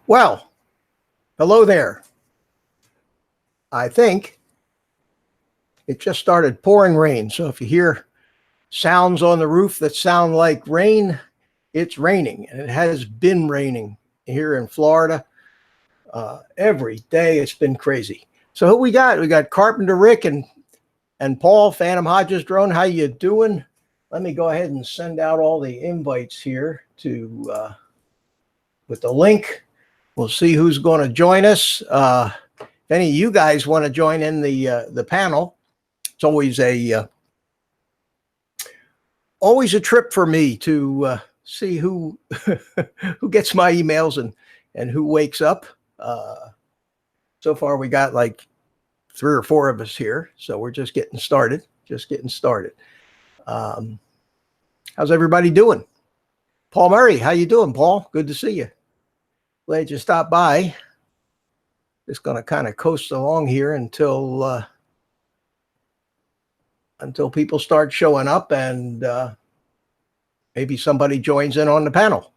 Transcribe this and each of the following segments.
Well, hello there. I think it just started pouring rain. So if you hear sounds on the roof that sound like rain, it's raining. And it has been raining here in Florida every day. It's been crazy. So who we got? We got Carpenter Rick and Paul, Phantom Hodges Drone. How you doing? Let me go ahead and send out all the invites here to with the link. We'll see who's going to join us. If any of you guys want to join in the panel, it's always a trip for me to see who who gets my emails and who wakes up. So far, we got like 3 or 4 of us here, so we're just getting started. How's everybody doing? Paul Murray, how you doing, Paul? Good to see you. Glad you stopped by. Just going to kind of coast along here until people start showing up and maybe somebody joins in on the panel.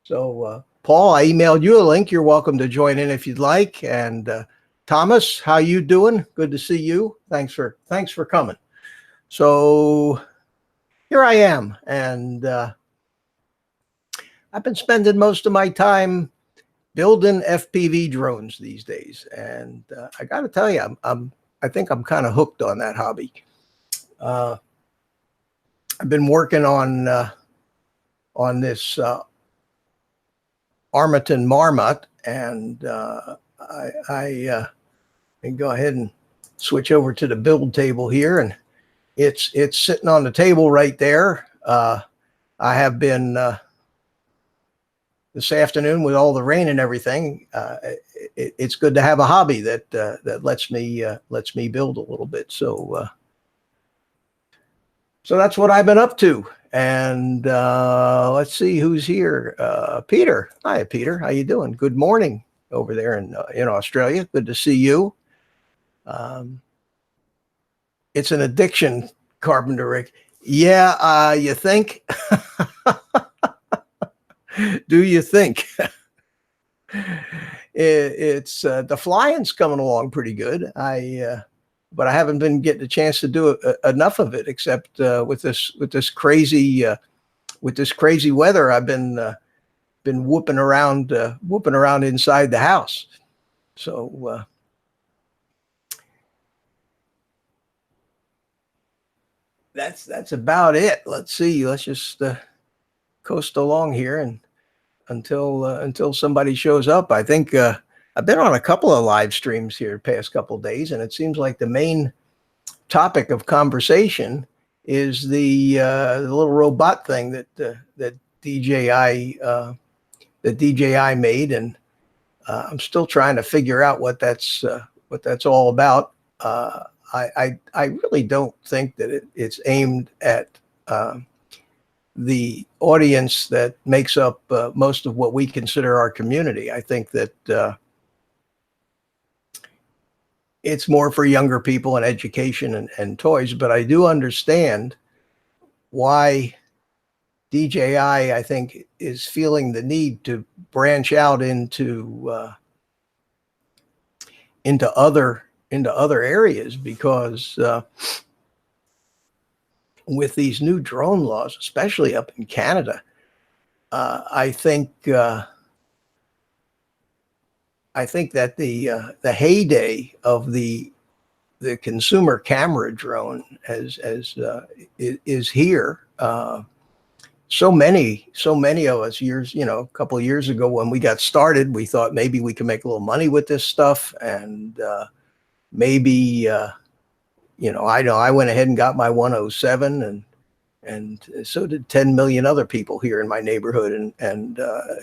So, Paul, I emailed you a link. You're welcome to join in if you'd like. And Thomas, how you doing? Good to see you. Thanks for coming. So here I am, and I've been spending most of my time building FPV drones these days, and I got to tell you, I think I'm kind of hooked on that hobby. I've been working on this Armaton Marmot, and I can go ahead and switch over to the build table here, and it's sitting on the table right there. I have been this afternoon with all the rain and everything. It's good to have a hobby that lets me build a little bit. So that's what I've been up to. And let's see who's here. Peter. Hi, Peter. How you doing? Good morning over there in Australia. Good to see you. It's an addiction, Carpenter Rick. Yeah, you think? Do you think? It's the flying's coming along pretty good. But I haven't been getting a chance to do enough of it, except with this crazy weather. I've been whooping around inside the house. So that's about it. Let's see. Let's just coast along here and until somebody shows up. I think I've been on a couple of live streams here the past couple of days, and it seems like the main topic of conversation is the little robot thing that DJI made, and I'm still trying to figure out what that's all about. I really don't think that it's aimed at the audience that makes up most of what we consider our community. I think that it's more for younger people and education and toys, but I do understand why DJI, I think, is feeling the need to branch out into other areas because with these new drone laws, especially up in Canada, I think that the heyday of the consumer camera drone is here. So many of us a couple of years ago when we got started, we thought maybe we could make a little money with this stuff, and maybe I went ahead and got my 107, and so did 10 million other people here in my neighborhood, and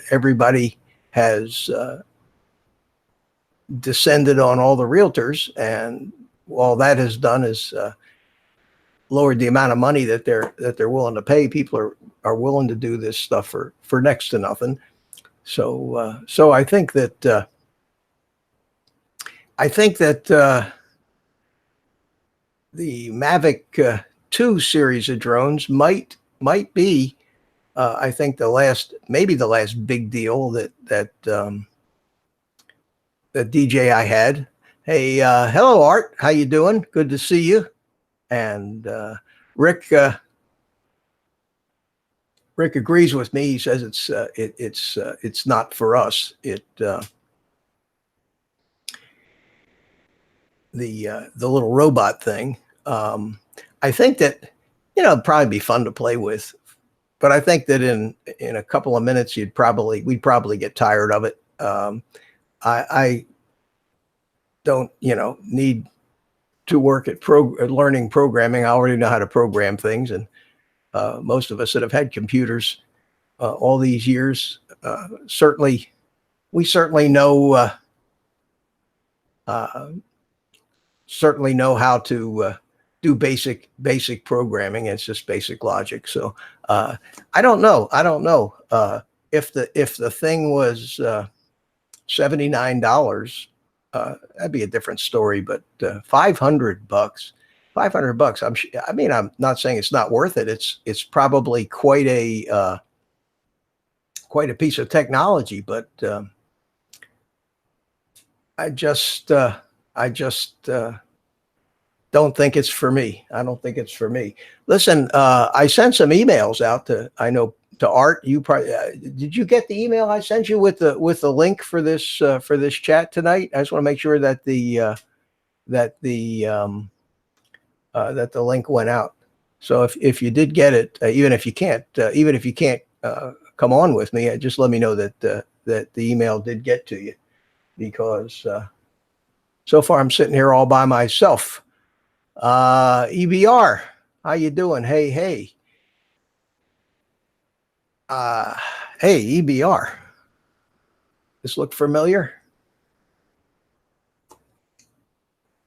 everybody has descended on all the realtors, and all that has done is lowered the amount of money that they're willing to pay. People are willing to do this stuff for next to nothing. So I think that the Mavic 2 series of drones might be I think maybe the last big deal that DJI had. Hey, hello Art, how you doing? Good to see you. And Rick agrees with me. He says it's not for us. The little robot thing. I think that it'd probably be fun to play with, but I think that in a couple of minutes we'd probably get tired of it. I don't need to work at learning programming. I already know how to program things, and most of us that have had computers all these years certainly know how to do basic programming. It's just basic logic. So I don't know if the thing was $79. That'd be a different story, but $500. I'm not saying it's not worth it. It's probably quite a piece of technology, but I just don't think it's for me. I don't think it's for me. Listen, I sent some emails out to Art. You probably did you get the email I sent you with the link for this chat tonight? I just want to make sure that the link went out. So if you did get it, even if you can't come on with me, just let me know that the email did get to you, because so far I'm sitting here all by myself. EBR, how you doing? Hey. Hey, EBR. This look familiar?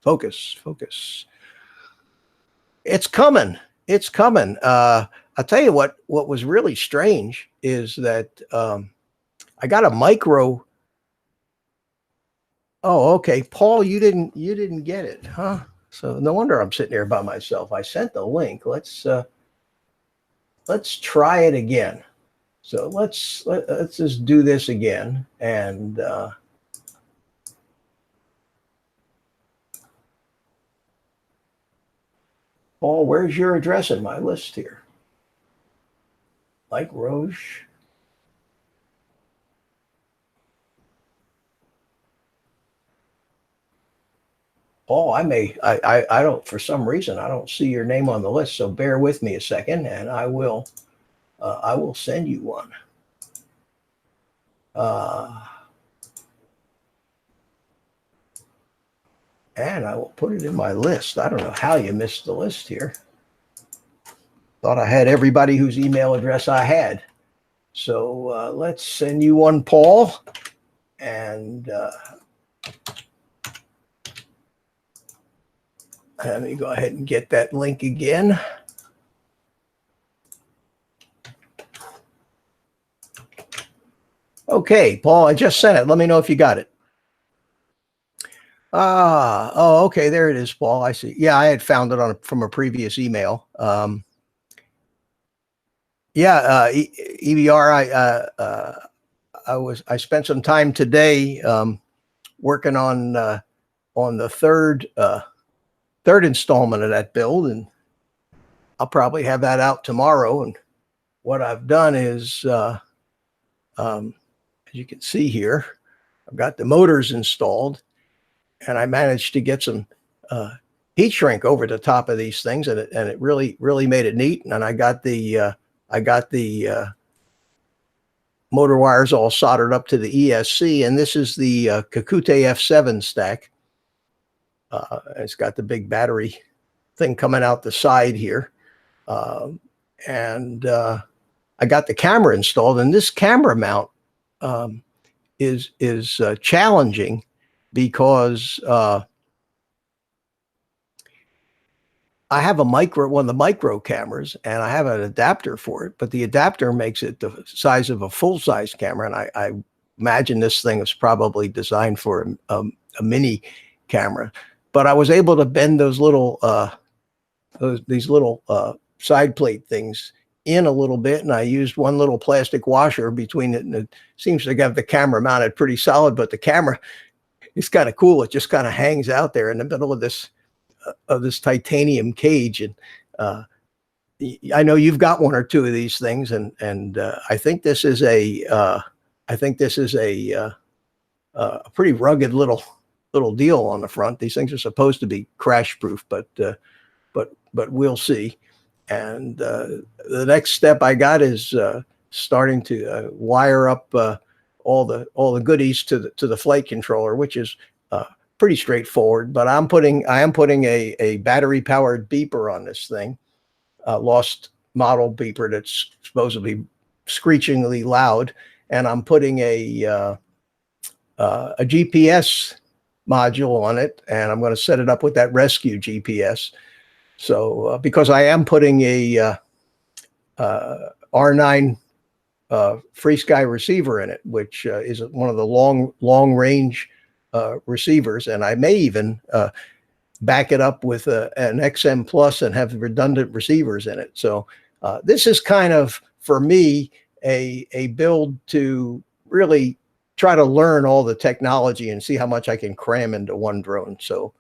Focus. It's coming. I'll tell you what was really strange is that I got a micro. Oh, okay. Paul, you didn't get it, huh? So no wonder I'm sitting here by myself. I sent the link. Let's try it again. So let's just do this again. And Paul, where's your address in my list here? Mike Roche. Paul, I don't, for some reason, I don't see your name on the list. So bear with me a second and I will send you one. And I will put it in my list. I don't know how you missed the list here. Thought I had everybody whose email address I had. So let's send you one, Paul. And let me go ahead and get that link again. Okay, Paul, I just sent it. Let me know if you got it. Oh, okay, there it is, Paul. I see. Yeah, I had found it from a previous email. EBR. I spent some time today working on the third installment of that build, and I'll probably have that out tomorrow. And what I've done is, as you can see here, I've got the motors installed, and I managed to get some heat shrink over the top of these things, and it really made it neat. And I got the motor wires all soldered up to the ESC, and this is the Kakute F7 stack. It's got the big battery thing coming out the side here, and I got the camera installed. And this camera mount is challenging because I have one of the micro cameras, and I have an adapter for it, but the adapter makes it the size of a full-size camera. And I imagine this thing is probably designed for a mini camera, but I was able to bend those little side plate things in a little bit, and I used one little plastic washer between it, and it seems to have the camera mounted pretty solid. But the camera is kind of cool; it just kind of hangs out there in the middle of this titanium cage. And I know you've got one or two of these things, and I think this is a pretty rugged little deal on the front. These things are supposed to be crash proof, but we'll see. And the next step I got is starting to wire up all the goodies to the flight controller, which is pretty straightforward. But I am putting a battery powered beeper on this thing, lost model beeper that's supposed to be screechingly loud, and I'm putting a GPS module on it, and I'm going to set it up with that rescue GPS. So because I am putting a R9 FrSky receiver in it, which is one of the long range receivers, and I may even back it up with an XM Plus and have redundant receivers in it. So this is kind of, for me, a build to really try to learn all the technology and see how much I can cram into one drone. So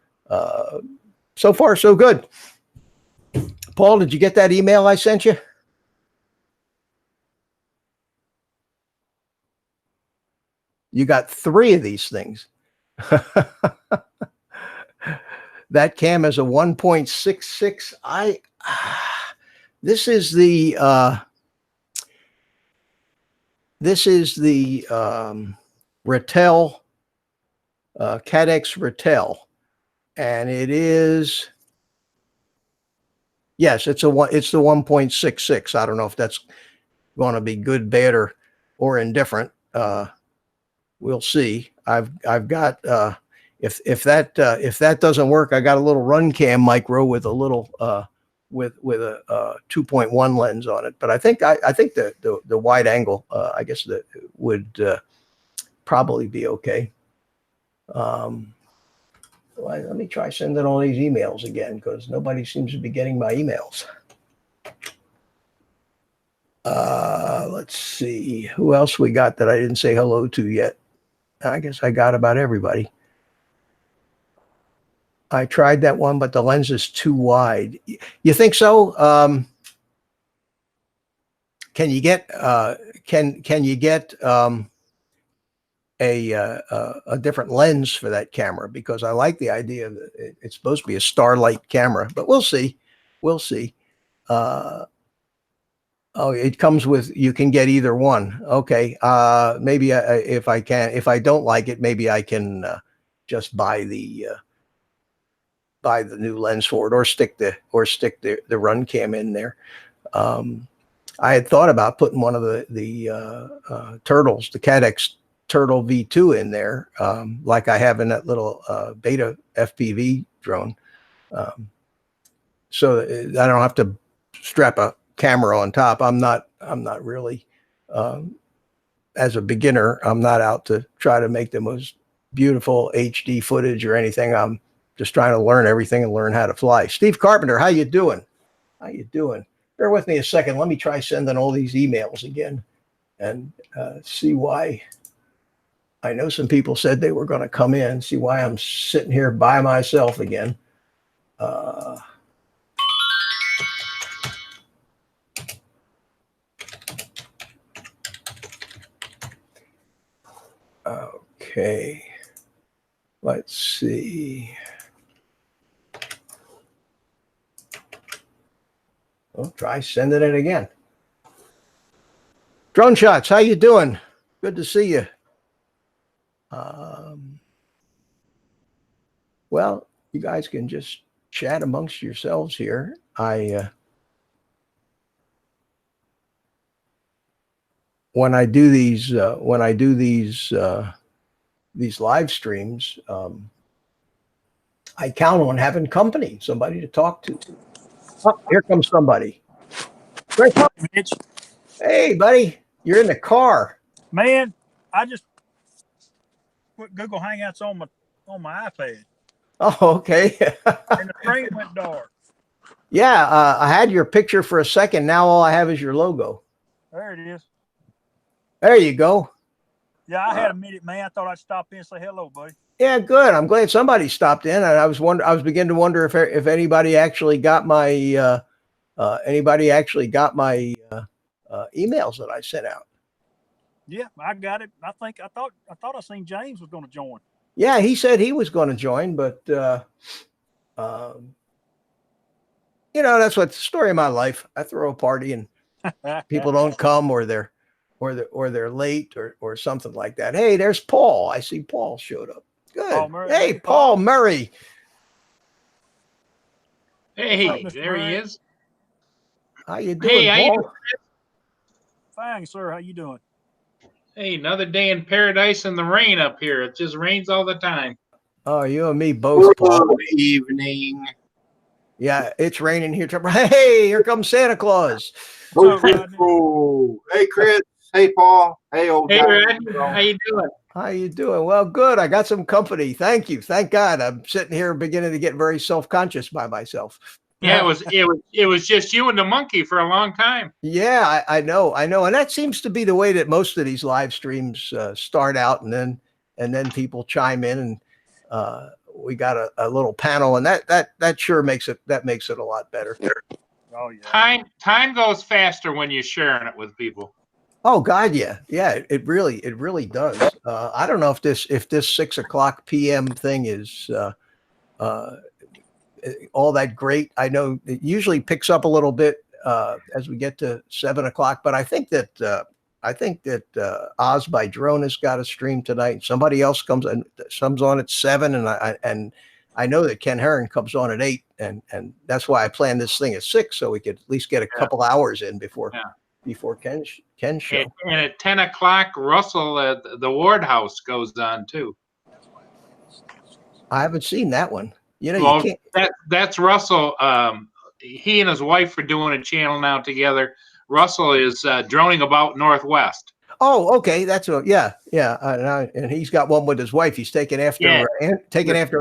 so far so good. Paul, did you get that email I sent you? You got 3 of these things. That cam is a 1.66. This is the Ratel, Cadex Ratel, and it is, yes, it's the 1.66. I don't know if that's going to be good, bad, or indifferent. We'll see. I've got if that doesn't work, I got a little run cam micro with a little with a 2.1 lens on it. But I think the wide angle, I guess, that would probably be okay. Let me try sending all these emails again, because nobody seems to be getting my emails. Let's see who else we got that I didn't say hello to yet. I guess I got about everybody. I tried that one, but the lens is too wide. You think so? Can you get a different lens for that camera, because I like the idea that it's supposed to be a starlight camera, but we'll see. We'll see. Oh, it comes with, you can get either one. Okay. Maybe if I don't like it, maybe I can just buy the new lens for it, or stick the run cam in there. I had thought about putting one of the turtles, the Cadex Turtle V2 in there, like I have in that little Beta FPV drone. So I don't have to strap a camera on top. I'm not really, as a beginner, I'm not out to try to make the most beautiful HD footage or anything. I'm just trying to learn everything and learn how to fly. Steve Carpenter, how you doing? How you doing? Bear with me a second. Let me try sending all these emails again and see why. I know some people said they were going to come in, see why I'm sitting here by myself again. Okay, let's see. Well, try sending it again. Drone Shots, how you doing? Good to see you. Well, you guys can just chat amongst yourselves here. When I do these live streams, I count on having company, somebody to talk to. Oh, here comes somebody. Great. Mitch. Hey, buddy, you're in the car. Man, I just put Google Hangouts on my iPad. Oh, okay. And the screen went dark. Yeah, I had your picture for a second. Now all I have is your logo. There it is. There you go. Yeah, I had a minute, man. I thought I'd stop in and say hello, buddy. Yeah, good. I'm glad somebody stopped in, and I was beginning to wonder if anybody actually got my emails that I sent out. Yeah, I got it. I thought I seen James was going to join. Yeah, he said he was going to join, but that's what the story of my life. I throw a party and people don't come, or they're late or something like that. Hey, there's Paul. I see Paul showed up. Good. Paul Murray. Hey, Paul Murray. Hey, there he is. How you doing, Paul? Fine, sir. How you doing? Hey, another day in paradise in the rain up here. It just rains all the time. Oh, you and me both, Paul. Good evening. Yeah, it's raining here. Hey, here comes Santa Claus. Oh, hey, Chris. Hey, Paul. Hey, old guy. Hey, Red. How you doing? How you doing? Well, good. I got some company. Thank you. Thank God. I'm sitting here beginning to get very self-conscious by myself. Yeah, it was just you and the monkey for a long time. Yeah, I know, and that seems to be the way that most of these live streams start out, and then people chime in, and we got a little panel, and that sure makes it a lot better. Oh yeah. Time goes faster when you're sharing it with people. Oh God, yeah, it really does. I don't know if this 6:00 p.m. thing is all that great. I know it usually picks up a little bit as we get to 7:00, but I think that Oz by Drone has got a stream tonight. Somebody else comes on at 7, and I know that Ken Herron comes on at 8, and that's why I planned this thing at 6, so we could at least get a couple hours in before Ken's show. And at 10:00, Russell at the Ward House goes on too. I haven't seen that one. You can't. That's Russell. He and his wife are doing a channel now together. Russell is droning about Northwest. Oh, okay. That's yeah. And he's got one with his wife. He's taking after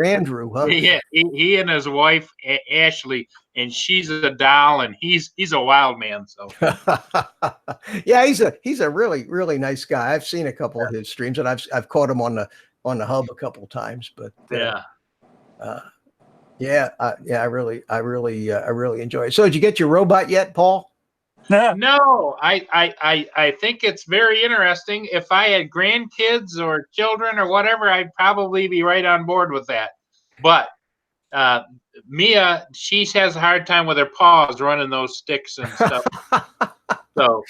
Andrew, huh? Yeah, he and his wife Ashley, and she's a doll, and he's a wild man. So yeah, he's a really, really nice guy. I've seen a couple of his streams, and I've caught him on the hub a couple of times. But I really enjoy it. So did you get your robot yet, Paul? No, I think it's very interesting. If I had grandkids or children or whatever, I'd probably be right on board with that. But Mia, she has a hard time with her paws running those sticks and stuff. So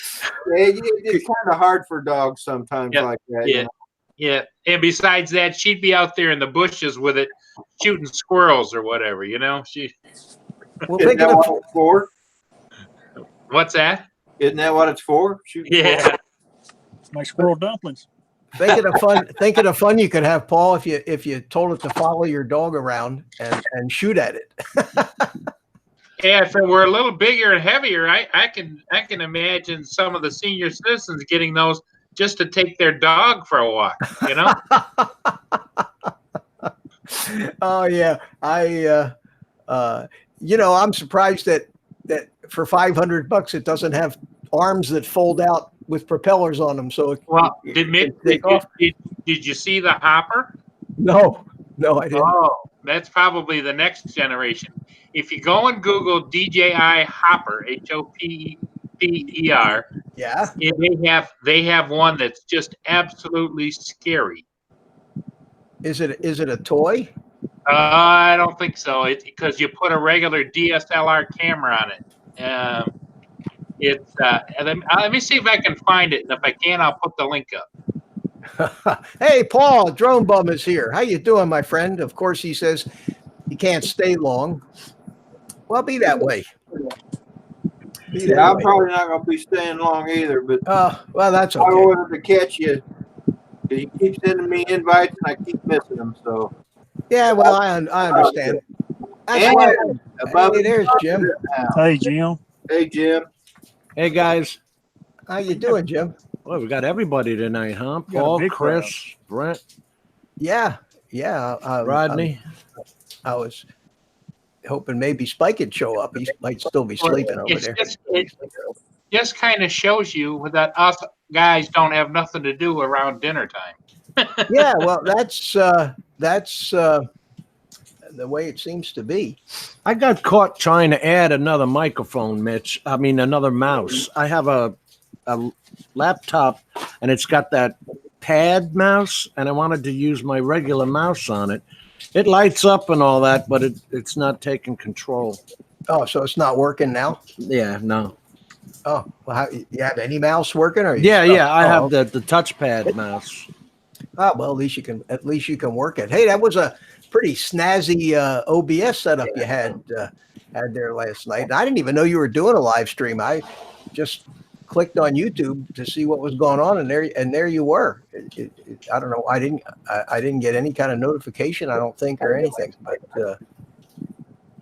It's kind of hard for dogs sometimes Yeah, like that. yeah, yeah. And besides that, she'd be out there in the bushes with it, shooting squirrels or whatever. She. Well, Isn't thinking that of, what it's for? What's that? Isn't that what it's for? Shooting Yeah. Make squirrel dumplings. thinking of fun you could have, Paul, if you told it to follow your dog around and shoot at it. Yeah, if it were a little bigger and heavier, I can imagine some of the senior citizens getting those just to take their dog for a walk. Oh yeah, I'm surprised that for $500 it doesn't have arms that fold out with propellers on them. So Well, it did can take off. you see the hopper? No, I didn't. Oh, that's probably the next generation. If you go and Google DJI Hopper, HOPPER, Yeah. they have one that's just absolutely scary. Is it a toy? I don't think so. It's because you put a regular DSLR camera on it. Let me see if I can find it, and if I can, I'll put the link up. Hey, Paul, Drone Bum is here. How you doing, my friend? Of course, he says he can't stay long. Well, be that way. I'm probably not going to be staying long either, but Well, that's I okay. wanted to catch you. You keep sending me invites, and I keep missing them. So Yeah, well, I understand. That's And why. above Hey, there's Jim. Hey, Jim. Hey, Jim. Hey guys, How you doing, Jim? well, we got everybody tonight, huh? We got a Paul, big crowd. Chris, Brent, Yeah. Rodney. I was hoping maybe Spike would show up. He might still be sleeping over It's there. just kind of shows you that us guys don't have nothing to do around dinner time. Yeah, well, that's the way it seems to be. I got caught trying to add another microphone, Mitch. I mean, another mouse. I have a laptop, and it's got that pad mouse, and I wanted to use my regular mouse on it. It lights up and all that, but it's not taking control. Oh, so it's not working now? Yeah, no. Oh, well, you have any mouse working? Or Yeah, I have okay. the touchpad mouse. Oh, well, at least you can work it. Hey, that was a pretty snazzy OBS setup you had there last night. And I didn't even know you were doing a live stream. I just clicked on YouTube to see what was going on, and there you were. I don't know. I didn't get any kind of notification, I don't think, or anything. But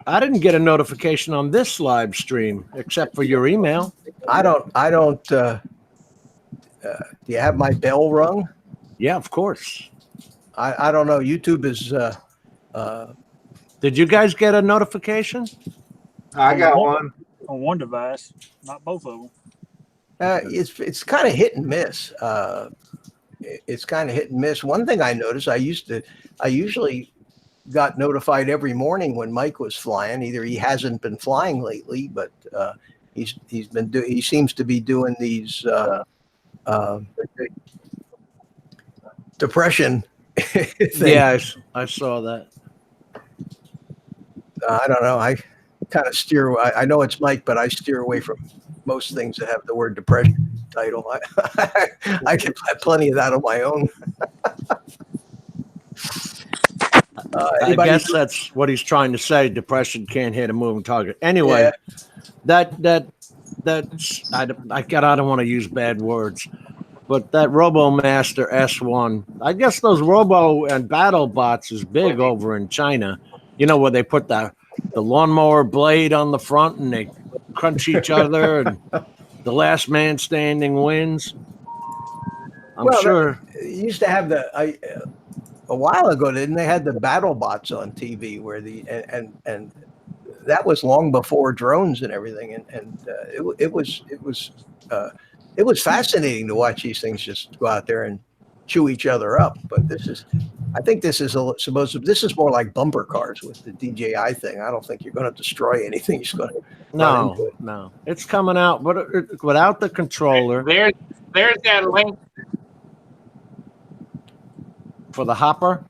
I didn't get a notification on this live stream except for your email. I don't. Do you have my bell rung? Yeah, of course. I don't know. YouTube is. Did you guys get a notification? I got one. On one device, not both of them. It's kind of hit and miss. It's kind of hit and miss. One thing I noticed, I usually got notified every morning when Mike was flying. Either he hasn't been flying lately, but he seems to be doing these depression things. Yeah, I saw that. I don't know. I kind of steer. I know it's Mike, but I steer away from most things that have the word depression title. I can have plenty of that on my own. I guess that's what he's trying to say. Depression can't hit a moving target. Anyway, that's I don't want to use bad words, but that RoboMaster S1, I guess those Robo and Battle Bots is big over in China. You know, where they put the lawnmower blade on the front and they crunch each other and the last man standing wins. I'm sure. They used to have a while ago, didn't they? Had the Battle Bots on TV where and that was long before drones and everything, and it was fascinating to watch these things just go out there and chew each other up. But I think this is this is more like bumper cars with the DJI thing. I don't think you're going to destroy anything. You're just going to run into it. No, it's coming out, but without the controller There's that link. for the hopper.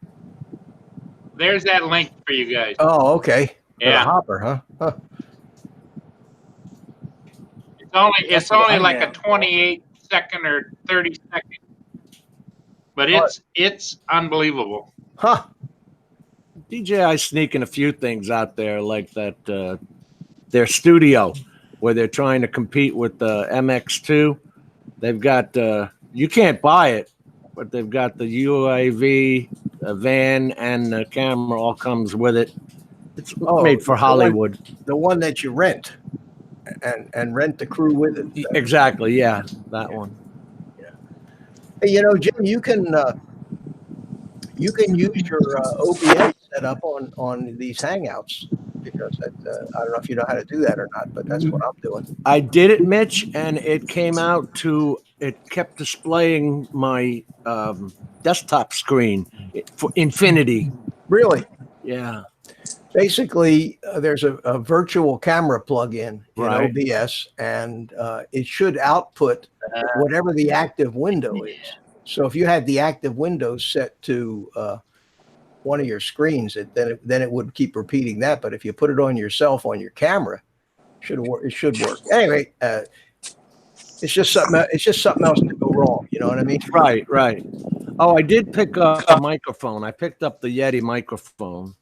There's that link for you guys. Oh, okay. For the Yeah. hopper, huh? Huh. It's only like a 28-second or 30-second, but it's unbelievable. Huh. DJI sneaking a few things out there, like that their studio, where they're trying to compete with the MX2. They've got you can't buy it, but they've got the UAV, the van, and the camera all comes with it. It's made for Hollywood. The one that you rent and rent the crew with it. Exactly, yeah, that one. Hey, you know, Jim, you can use your OBS setup on these Hangouts, because I don't know if you know how to do that or not, but that's what I'm doing. I did it, Mitch, and it came out to, it kept displaying my desktop screen for infinity. Really? Yeah. Basically, there's a virtual camera plug-in in Right. OBS, and it should output whatever the active window is. So if you had the active window set to one of your screens, then it would keep repeating that. But if you put it on yourself on your camera, it should work. Anyway, it's just something. It's just something else to go wrong. You know what I mean? Right. Oh, I did pick up a microphone. I picked up the Yeti microphone.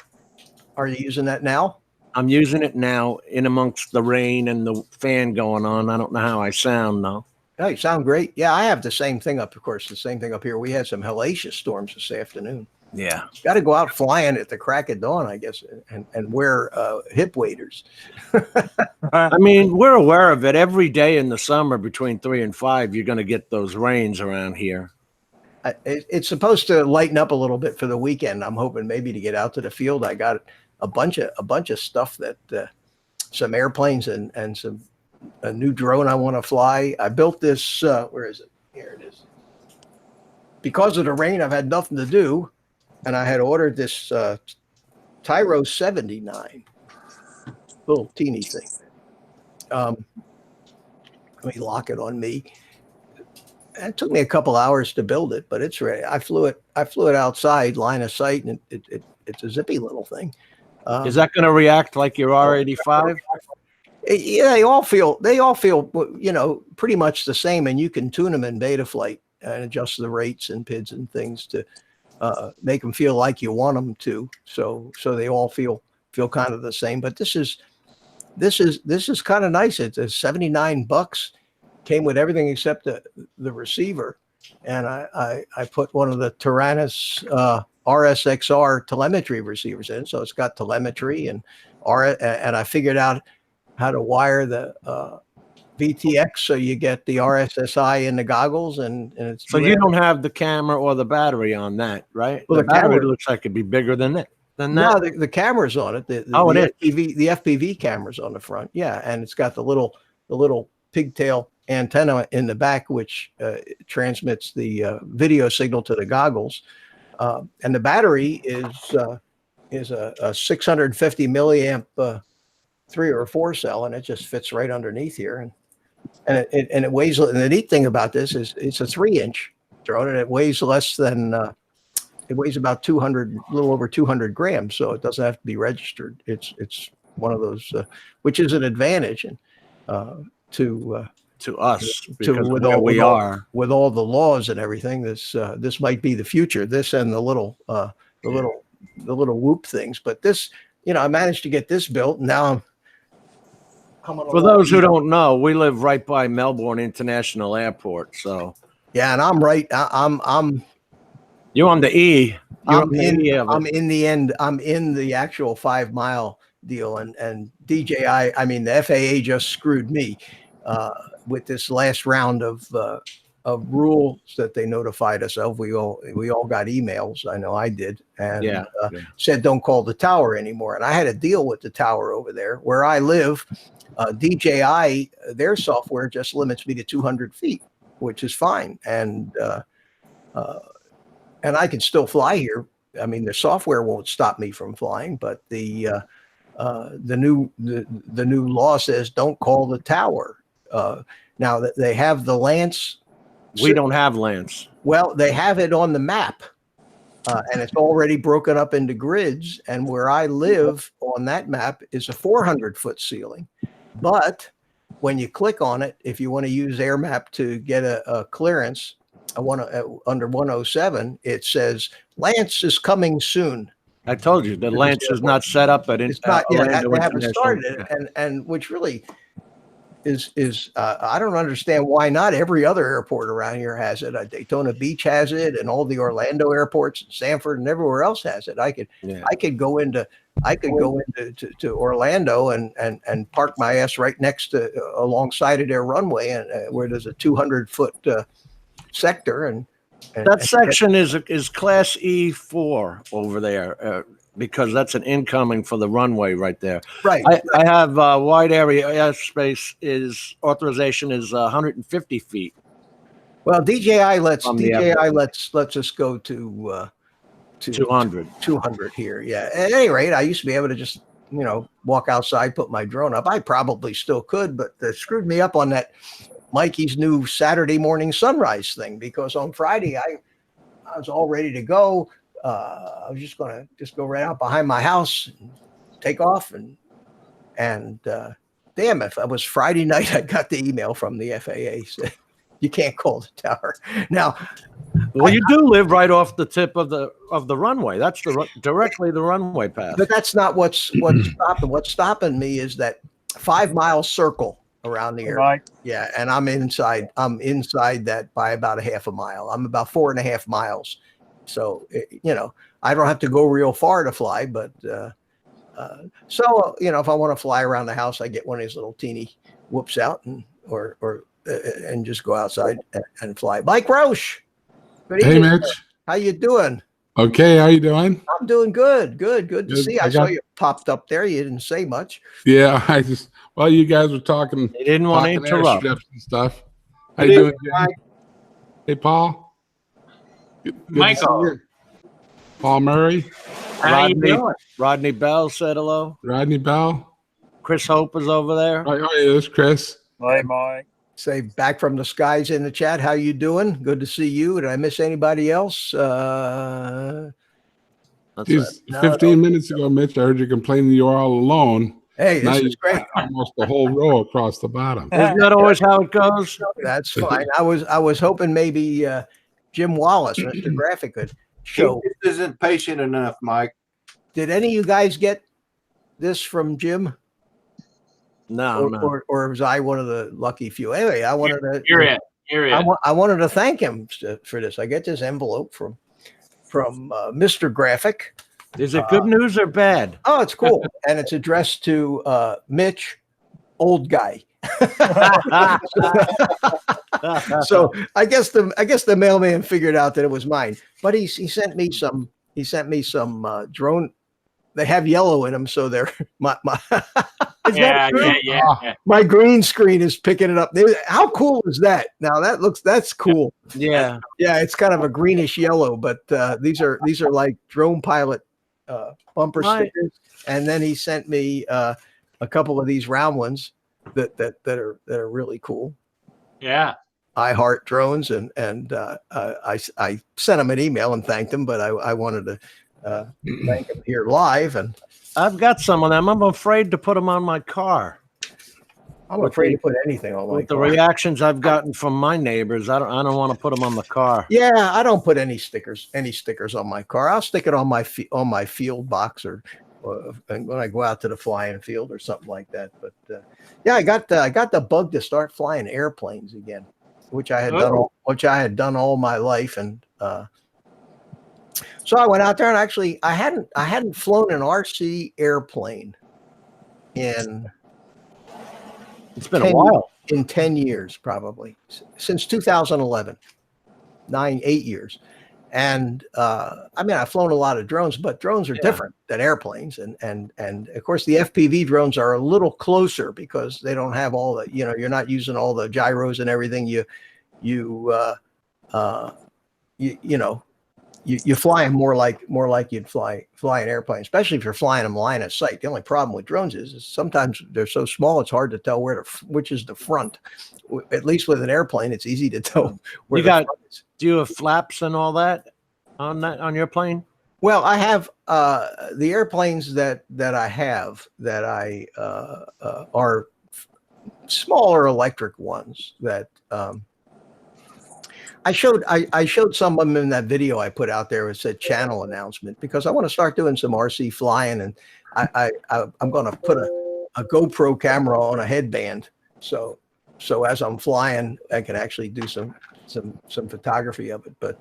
Are you using that now? I'm using it now in amongst the rain and the fan going on. I don't know how I sound though. Oh, you sound great. Yeah, I have the same thing up. Of course, the same thing up here. We had some hellacious storms this afternoon. Yeah. Got to go out flying at the crack of dawn, I guess, and wear hip waders. I mean, we're aware of it every day in the summer between 3 and 5. You're going to get those rains around here. It's supposed to lighten up a little bit for the weekend. I'm hoping maybe to get out to the field. I got a bunch of stuff that some airplanes and a new drone I want to fly. I built this. Where is it? Here it is. Because of the rain, I've had nothing to do, and I had ordered this Tyro 79, little teeny thing. Let me lock it on me. It took me a couple hours to build it, but it's ready. I flew it outside, line of sight, and it's a zippy little thing. Is that going to react like your R85? Yeah, they all feel, you know, pretty much the same, and you can tune them in Betaflight and adjust the rates and PIDs and things to make them feel like you want them to. So they all feel kind of the same. But this is kind of nice. It's $79. Came with everything except the receiver, and I put one of the Taranis RSXR telemetry receivers in, so it's got telemetry and I figured out how to wire the VTX so you get the RSSI in the goggles, and it's So you don't have the camera or the battery on that, right? Well, the the battery camera looks like it'd be bigger than that. No, the camera's on it. It is. The FPV camera's on the front. Yeah, and it's got the little pigtail antenna in the back, which transmits the video signal to the goggles. And the battery is a 650 milliamp 3 or 4 cell, and it just fits right underneath here. And it weighs. And the neat thing about this is it's a 3-inch drone, and it weighs less than. It weighs about a little over 200 grams, so it doesn't have to be registered. It's one of those, which is an advantage, and to us, because with all the laws and everything. This might be the future. This and the little whoop things. But this, I managed to get this built, and now I'm coming. For those who don't know, we live right by Melbourne International Airport. So yeah, and I'm right. I'm you're on the E. I'm in the end. I'm in the actual 5 mile deal, and DJI. I mean, the FAA just screwed me with this last round of rules that they notified us of. We all got emails. I know I did, and said don't call the tower anymore. And I had a deal with the tower over there where I live. DJI, their software just limits me to 200 feet, which is fine. And and I can still fly here. I mean, the software won't stop me from flying, but the new law says don't call the tower. Now that they have the Lance, We don't have Lance. well, they have it on the map, and it's already broken up into grids. And where I live on that map is a 400-foot ceiling, but when you click on it, if you want to use AirMap to get a clearance, under 107, it says Lance is coming soon. I told you the Lance is not set up at It's not yet. Orlando They haven't International. started it, and which really is I don't understand why not every other airport around here has it. Daytona Beach has it, and all the Orlando airports, and Sanford, and everywhere else has it. I could go into to Orlando and park my ass right next to alongside of their runway, and where there's a 200-foot sector, and That section is Class E4 over there because that's an incoming for the runway right there. right. I have wide area airspace authorization is 150 feet. Well, DJI From the lets us go to 200. 200 here. Yeah. At any rate, I used to be able to just walk outside, put my drone up. I probably still could, but they screwed me up on that Mikey's new Saturday morning sunrise thing, because on Friday I was all ready to go. I was just going to go right out behind my house and take off, and damn, if it was Friday night, I got the email from the FAA said you can't call the tower. Now, Well, you do live right off the tip of the runway. That's directly the runway path. but that's not what's stopping. What's stopping me is that 5-mile circle around the airport. Right. Yeah, and I'm inside that by about a half a mile. I'm about 4.5 miles. So, I don't have to go real far to fly, but if I want to fly around the house, I get one of these little teeny whoops out and just go outside and fly. Mike Roche. Good Hey, evening, Mitch. sir. How you doing? Okay, how you doing? I'm doing good. Good to Good. see. I saw you popped up there. You didn't say much. Yeah, you guys were talking, They didn't want to talking interrupt. airstrips and stuff. How Good you doing, evening, Jim? Mike. Hey, Paul. Good to see Michael. you. Paul Murray, How you doing? Rodney Bell said hello. Rodney Bell. Chris Hope is over there. Oh, yeah, this Chris. Hey, Mike. Say back from the skies in the chat. How you doing? Good to see you. Did I miss anybody else? That's Jeez, No, 15 minutes ago, Mitch, I heard you complaining you were all alone. Hey, Now this you is great. got almost the whole row across the bottom. Isn't that always how it goes? That's fine. I was hoping maybe Jim Wallace, Mr. Graphic, could show. He just isn't patient enough, Mike. Did any of you guys get this from Jim, No, no. or was I one of the lucky few? Anyway, I wanted to. You're in. You're in. I wanted to thank him for this. I get this envelope from Mr. Graphic. Is it good news or bad? Oh, it's cool, and it's addressed to Mitch, old guy. So I guess the mailman figured out that it was mine, but he sent me some drone. They have yellow in them, so they're my yeah. green screen is picking it up. How cool is that? Now that's cool. Yeah. Yeah, it's kind of a greenish yellow, but these are like drone pilot bumper Right. stickers. And then he sent me a couple of these round ones that are really cool. Yeah. I heart drones, and I sent him an email and thanked him, but I wanted to thank him here live, and I've got some of them. I'm afraid to put them on my car. I'm afraid to put anything on my With the car. reactions I've gotten from my neighbors, I don't want to put them on the car. Yeah, I don't put any stickers on my car. I'll stick it on my field box or when I go out to the flying field or something like that. But yeah, I got the bug to start flying airplanes again, which I had done all my life, and so I went out there, and actually I hadn't flown an RC airplane in It's been a while. in 10 years, probably since 2011, 8 years. And I've flown a lot of drones, but drones are different than airplanes. And of course the FPV drones are a little closer because they don't have all the, you're not using all the gyros and everything. you fly them more like you'd fly an airplane, especially if you're flying them line of sight. The only problem with drones is sometimes they're so small it's hard to tell which is the front. At least with an airplane, it's easy to tell where the front is. Do you have flaps and all that on your plane? Well, I have the airplanes that I have that I are smaller electric ones that I showed some of them in that video I put out there. It said channel announcement because I want to start doing some RC flying, and I'm going to put a GoPro camera on a headband, so as I'm flying, I can actually do some photography of it. But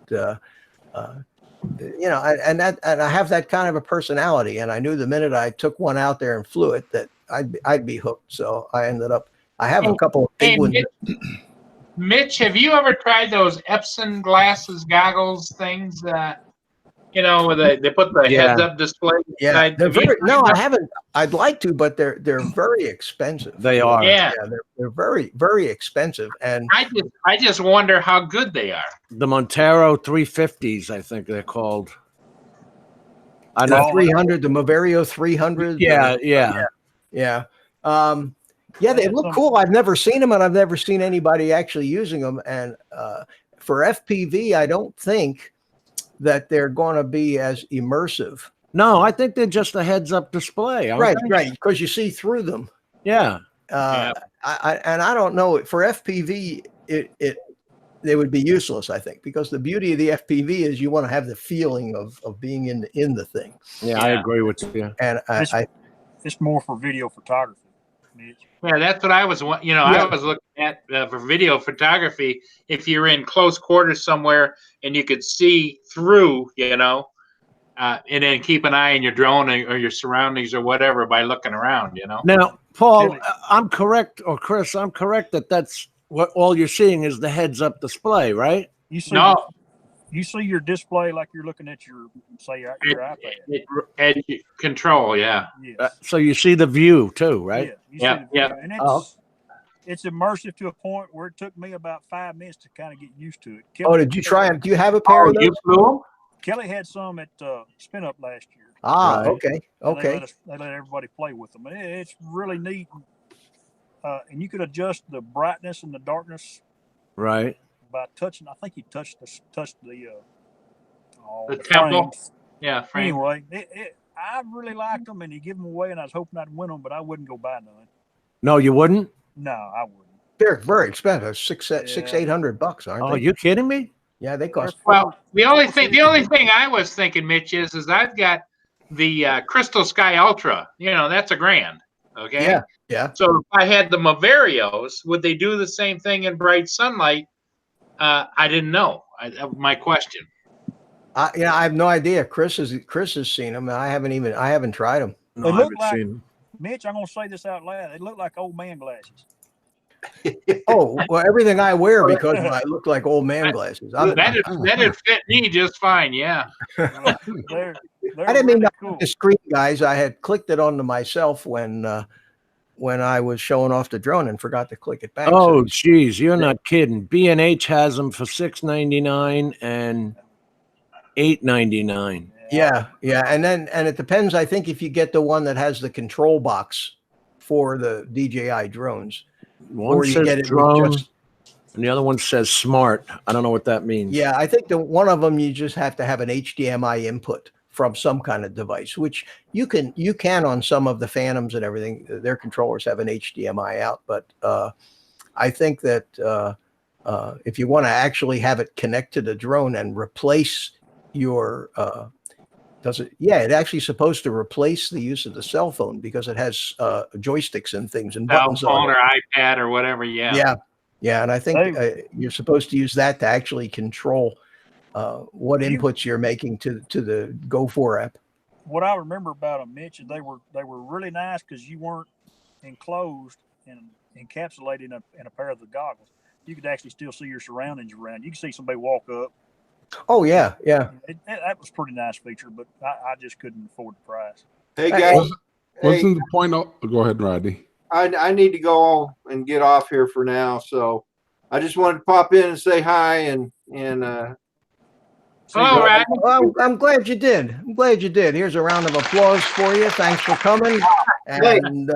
you know, and I have that kind of a personality, and I knew the minute I took one out there and flew it that I'd be hooked. So I ended up. I have a couple of big ones. Mitch, have you ever tried those Epson glasses, goggles things? You know, where they put the heads-up display. Yeah, I haven't. I'd like to, but they're very expensive. They are. Yeah, they're very, very expensive, and I just wonder how good they are. The Montero 350s, I think they're called. I the know 300, the Moverio 300. Yeah. Yeah, they look cool. I've never seen them, and I've never seen anybody actually using them. And for FPV, I don't think that they're going to be as immersive. No, I think they're just a heads-up display. Right, because you see through them. Yeah. I don't know. For FPV, they would be useless, I think, because the beauty of the FPV is you want to have the feeling of being in the thing. Yeah, I agree with you. And it's more for video photography. Yeah, that's what I was. I was looking at for video photography. If you're in close quarters somewhere and you could see through, and then keep an eye on your drone or your surroundings or whatever by looking around. Now, Paul, I'm correct, or Chris, I'm correct that's what all you're seeing is the heads-up display, right? You see your display like you're looking at your iPad. Edge control, yeah. Yes. So you see the view too, right? Yeah. And it's immersive to a point where it took me about 5 minutes to kind of get used to it. Did you try them? Do you have a pair of those? You flew them? Kelly had some at Spin Up last year. Ah, Right. okay. They let everybody play with them. And it's really neat. And you could adjust the brightness and the darkness Right. by touching. I think he touched the temple. frames. Yeah, frame. Anyway, I really liked them, and he gave them away, and I was hoping I'd win them, but I wouldn't go buy none. No, you wouldn't? No, I wouldn't. They're very expensive. $600-800, aren't Oh, they? are you kidding me? Yeah, they cost. Well, the only thing I was thinking, Mitch, is I've got the Crystal Sky Ultra. That's $1,000. Okay. Yeah. So if I had the Maverios, would they do the same thing in bright sunlight? I didn't know. My question. I have no idea. Chris has seen them. I haven't tried them. No, They I look haven't like- seen them. Mitch, I'm going to say this out loud. They look like old man glasses. Oh, well, everything I wear because I look like old man glasses. That'd fit me just fine. Yeah. They're I didn't mean really to cool. the screen, guys. I had clicked it onto myself when I was showing off the drone and forgot to click it back. Oh, geez, you're not kidding. B&H has them for $6.99 and $8.99. Yeah, and it depends. I think if you get the one that has the control box for the DJI drones, One or you says get it with drone, just. and the other one says smart. I don't know what that means. Yeah, I think one of them you just have to have an HDMI input from some kind of device, which you can on some of the Phantoms and everything. Their controllers have an HDMI out, but I think that if you want to actually have it connect to the drone and replace your it actually supposed to replace the use of the cell phone because it has joysticks and things and Cell buttons phone on it. or iPad or whatever. Yeah. Yeah, and I think you're supposed to use that to actually control what inputs you're making to the Go4 app. What I remember about them, Mitch, is they were really nice because you weren't enclosed and encapsulated in a pair of the goggles. You could actually still see your surroundings around. You could see somebody walk up. Oh yeah. That was a pretty nice feature, but I just couldn't afford the price. Hey guys, Wasn't the point? Go ahead, Rodney. I need to go and get off here for now, so I just wanted to pop in and say hi and Hello, Rodney. Well, I'm glad you did. I'm glad you did. Here's a round of applause for you. Thanks for coming. And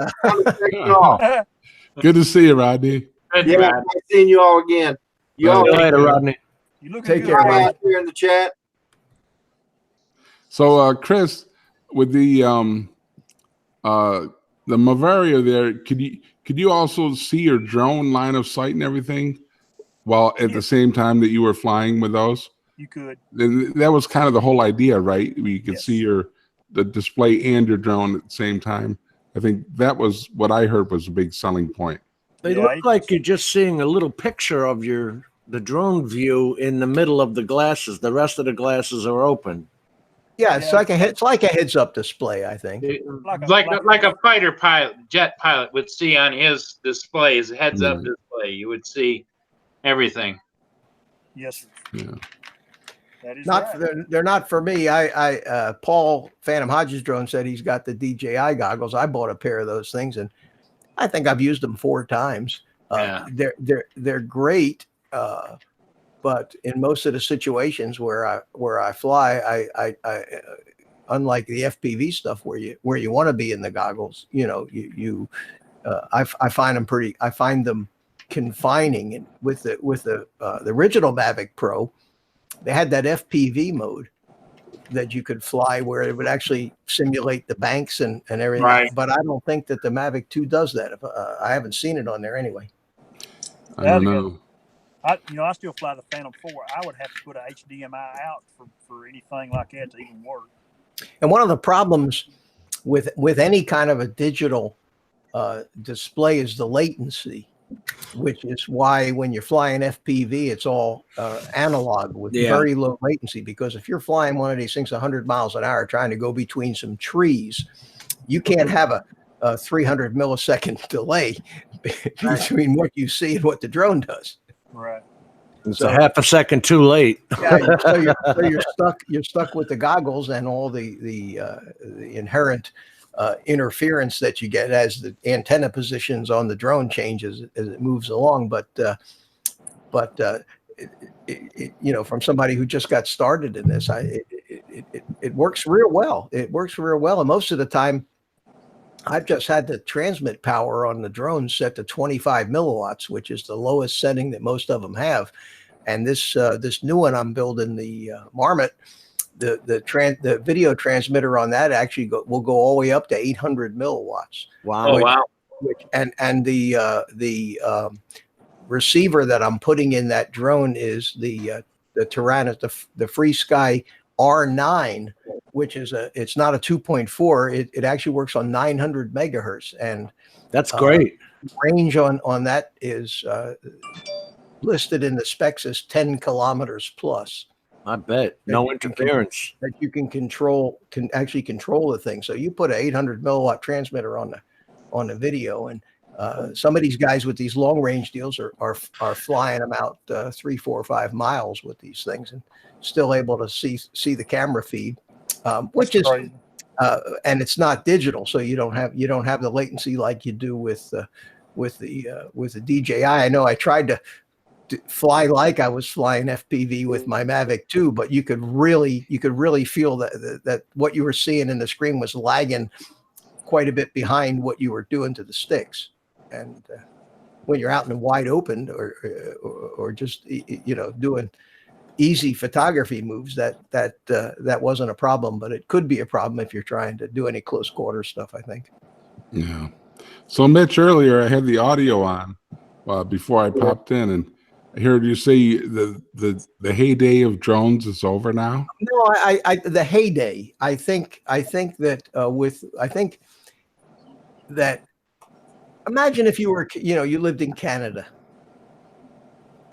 Good to see you, Rodney. Good, Yeah, Rodney. nice seeing you all again. You all See you later, Rodney. You looking Take good, care, Rodney. buddy. out here in the chat. So, Chris, with the Bavaria there, could you also see your drone line of sight and everything, while at the same time that you were flying with those? You could. And that was kind of the whole idea, right? You could Yes. see the display and your drone at the same time. I think that was what I heard was a big selling point. They Yeah, look like you're just seeing a little picture of the drone view in the middle of the glasses. The rest of the glasses are open. yeah, it's like a heads up display, I think. Like a fighter pilot, jet pilot would see on his display, his heads-up Mhm. display. You would see everything. Yes, sir. Yeah. That is Not right. they're not for me. Paul Phantom Hodges drone said he's got the DJI goggles. I bought a pair of those things, and I think I've used them 4 times. Yeah. They're great, but in most of the situations where I fly, I unlike the FPV stuff where you want to be in the goggles, I find them confining. And with the original Mavic Pro, they had that FPV mode that you could fly where it would actually simulate the banks and everything. Right. But I don't think that the Mavic 2 does that. I haven't seen it on there anyway. I don't know. I still fly the Phantom 4. I would have to put a HDMI out for anything like that to even work. And one of the problems with any kind of a digital display is the latency, which is why when you're flying FPV, it's all analog with very low latency. Because if you're flying one of these things 100 miles an hour trying to go between some trees, you can't have a 300 millisecond delay between what you see and what the drone does. Right. It's a half a second too late. Yeah, so you're stuck with the goggles and all the inherent interference that you get as the antenna positions on the drone changes as it moves along. But from somebody who just got started in this, it works real well. It works real well, and most of the time, I've just had the transmit power on the drone set to 25 milliwatts, which is the lowest setting that most of them have. And this new one I'm building, the Marmot, the video transmitter on that actually will go all the way up to 800 milliwatts. Wow. Oh, wow. And the receiver that I'm putting in that drone is the Taranis, the FrSky R9, which is it's not a 2.4. It actually works on 900 megahertz, and That's great. range on that is listed in the specs as 10 kilometers plus. I bet. No interference. That you can actually control the thing. So you put an 800 milliwatt transmitter on the video, and some of these guys with these long range deals are flying them out 3, 4, 5 miles with these things and still able to see the camera feed, which is crazy. and it's not digital, so you don't have the latency like you do with the DJI. I know I tried to fly like I was flying FPV with my Mavic 2, but you could really feel that what you were seeing in the screen was lagging quite a bit behind what you were doing to the sticks. And when you're out in the wide open or just doing easy photography moves, that wasn't a problem, but it could be a problem if you're trying to do any close quarter stuff, I think. Yeah. So Mitch, earlier I had the audio on before I popped in, and I heard you say the heyday of drones is over now. No, I the heyday. I think that imagine if you were, you lived in Canada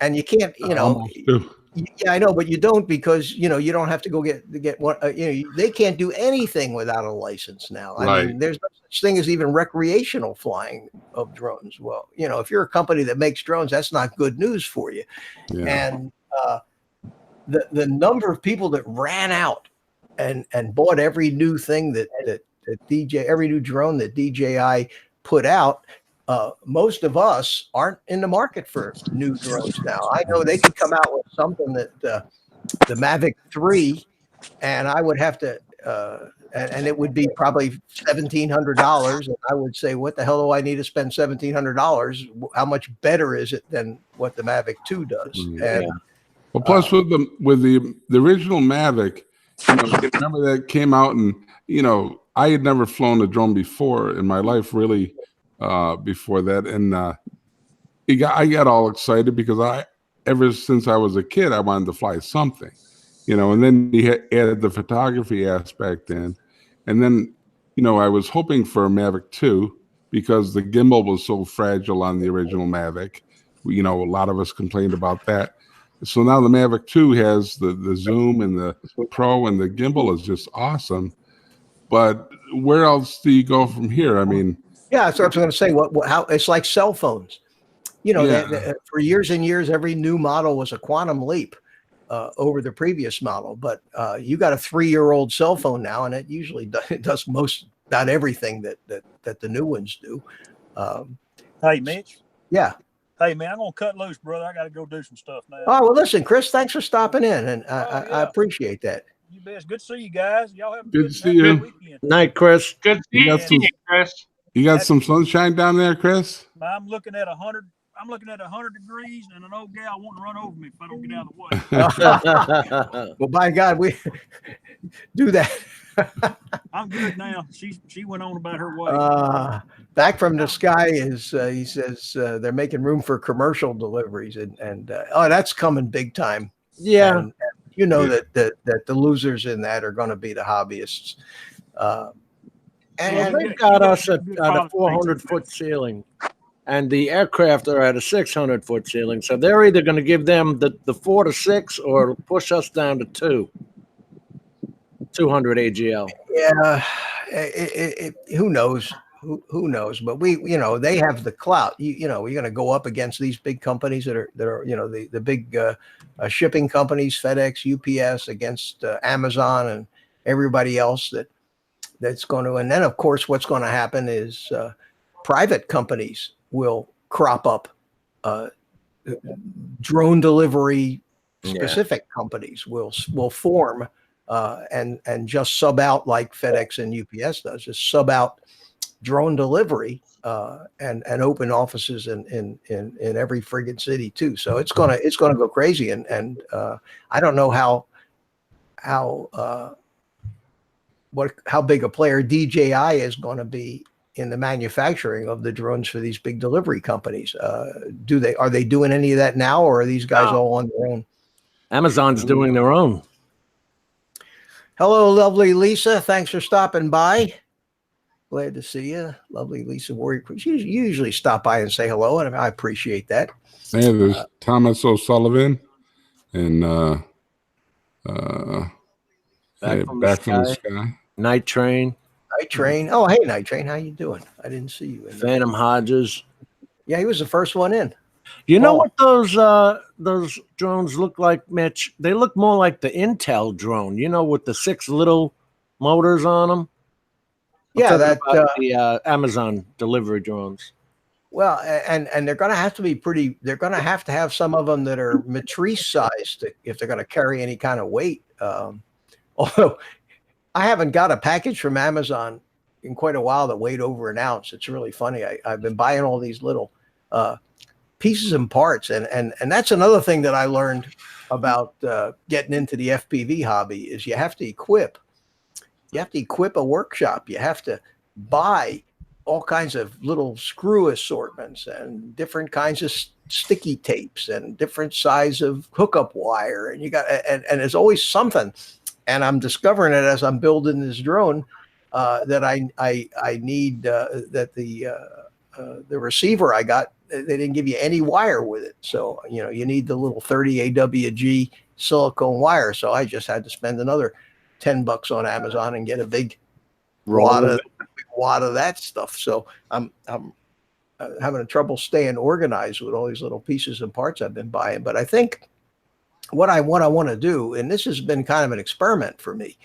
and you can't, Almost do. yeah, I know, but you don't, because, you don't have to go get one, they can't do anything without a license now. I mean, there's no such thing as even recreational flying of drones. Well, if you're a company that makes drones, that's not good news for you. Yeah. And the number of people that ran out and bought every new thing that every new drone that DJI put out, most of us aren't in the market for new drones now. I know they could come out with something that the Mavic 3, and I would have to, and it would be probably $1,700. And I would say, what the hell do I need to spend $1,700? How much better is it than what the Mavic 2 does? And Well, plus with the original Mavic, remember that came out, and I had never flown a drone before in my life, really, before that, and I got all excited because ever since I was a kid, I wanted to fly something, and then he added the photography aspect in, and then I was hoping for a Mavic 2 because the gimbal was so fragile on the original Mavic. A lot of us complained about that. So now the Mavic 2 has the zoom and the pro, and the gimbal is just awesome. But where else do you go from here? I mean, yeah, that's what I was going to say. How it's like cell phones. For years and years, every new model was a quantum leap over the previous model. But you got a 3-year-old cell phone now, and it usually does about everything that the new ones do. Hey, Mitch. Yeah. Hey, man, I'm going to cut loose, brother. I got to go do some stuff now. Oh, well, listen, Chris, thanks for stopping in, and I appreciate that. You bet. Good to see you guys. Y'all have a Good to see you. weekend. Night, Chris. Good to see you, Chris. You got some sunshine down there, Chris? I'm looking at 100. I'm looking at 100 degrees, and an old gal wanting to run over me if I don't get out of the way. Well, by God, we do that. I'm good now. She went on about her way. Back from the sky is he says they're making room for commercial deliveries, and that's coming big time. Yeah, and that the losers in that are going to be the hobbyists. And they've got us at a 400-foot ceiling, and the aircraft are at a 600-foot ceiling. So they're either going to give them the 4 to 6 or push us down to 200 AGL. Yeah, who knows? Who knows? But they have the clout. You're going to go up against these big companies that are the big shipping companies, FedEx, UPS, against Amazon and everybody else that's going to. And then of course, what's going to happen is private companies will crop up. Drone delivery specific companies will form. And just sub out like FedEx and UPS does, just sub out drone delivery and open offices in every friggin' city too. So it's gonna go crazy, and I don't know how big a player DJI is going to be in the manufacturing of the drones for these big delivery companies. Are they doing any of that now, or are these guys all on their own? Amazon's doing their own. Hello, lovely Lisa. Thanks for stopping by. Glad to see you. Lovely Lisa Warrior. You usually stop by and say hello, and I appreciate that. Yeah, there's Thomas O'Sullivan and Back from the Sky. Night Train. Night Train. Oh, hey, Night Train. How you doing? I didn't see you. Phantom Hodges. Yeah, he was the first one in. You know what those drones look like, Mitch? They look more like the Intel drone, with the 6 little motors on them. Yeah, the Amazon delivery drones. Well, and they're going to have to be they're going to have some of them that are matrice sized if they're going to carry any kind of weight. Although I haven't got a package from Amazon in quite a while that weighed over an ounce. It's really funny. I've been buying all these little pieces and parts, and that's another thing that I learned about getting into the FPV hobby is you have to equip a workshop. You have to buy all kinds of little screw assortments and different kinds of sticky tapes and different size of hookup wire, and and there's always something. And I'm discovering it as I'm building this drone that I need that the receiver I got, they didn't give you any wire with it. So, you need the little 30 AWG silicone wire. So I just had to spend another $10 on Amazon and get a big wad of that stuff. So I'm having trouble staying organized with all these little pieces and parts I've been buying. But I think what I want to do, and this has been kind of an experiment for me,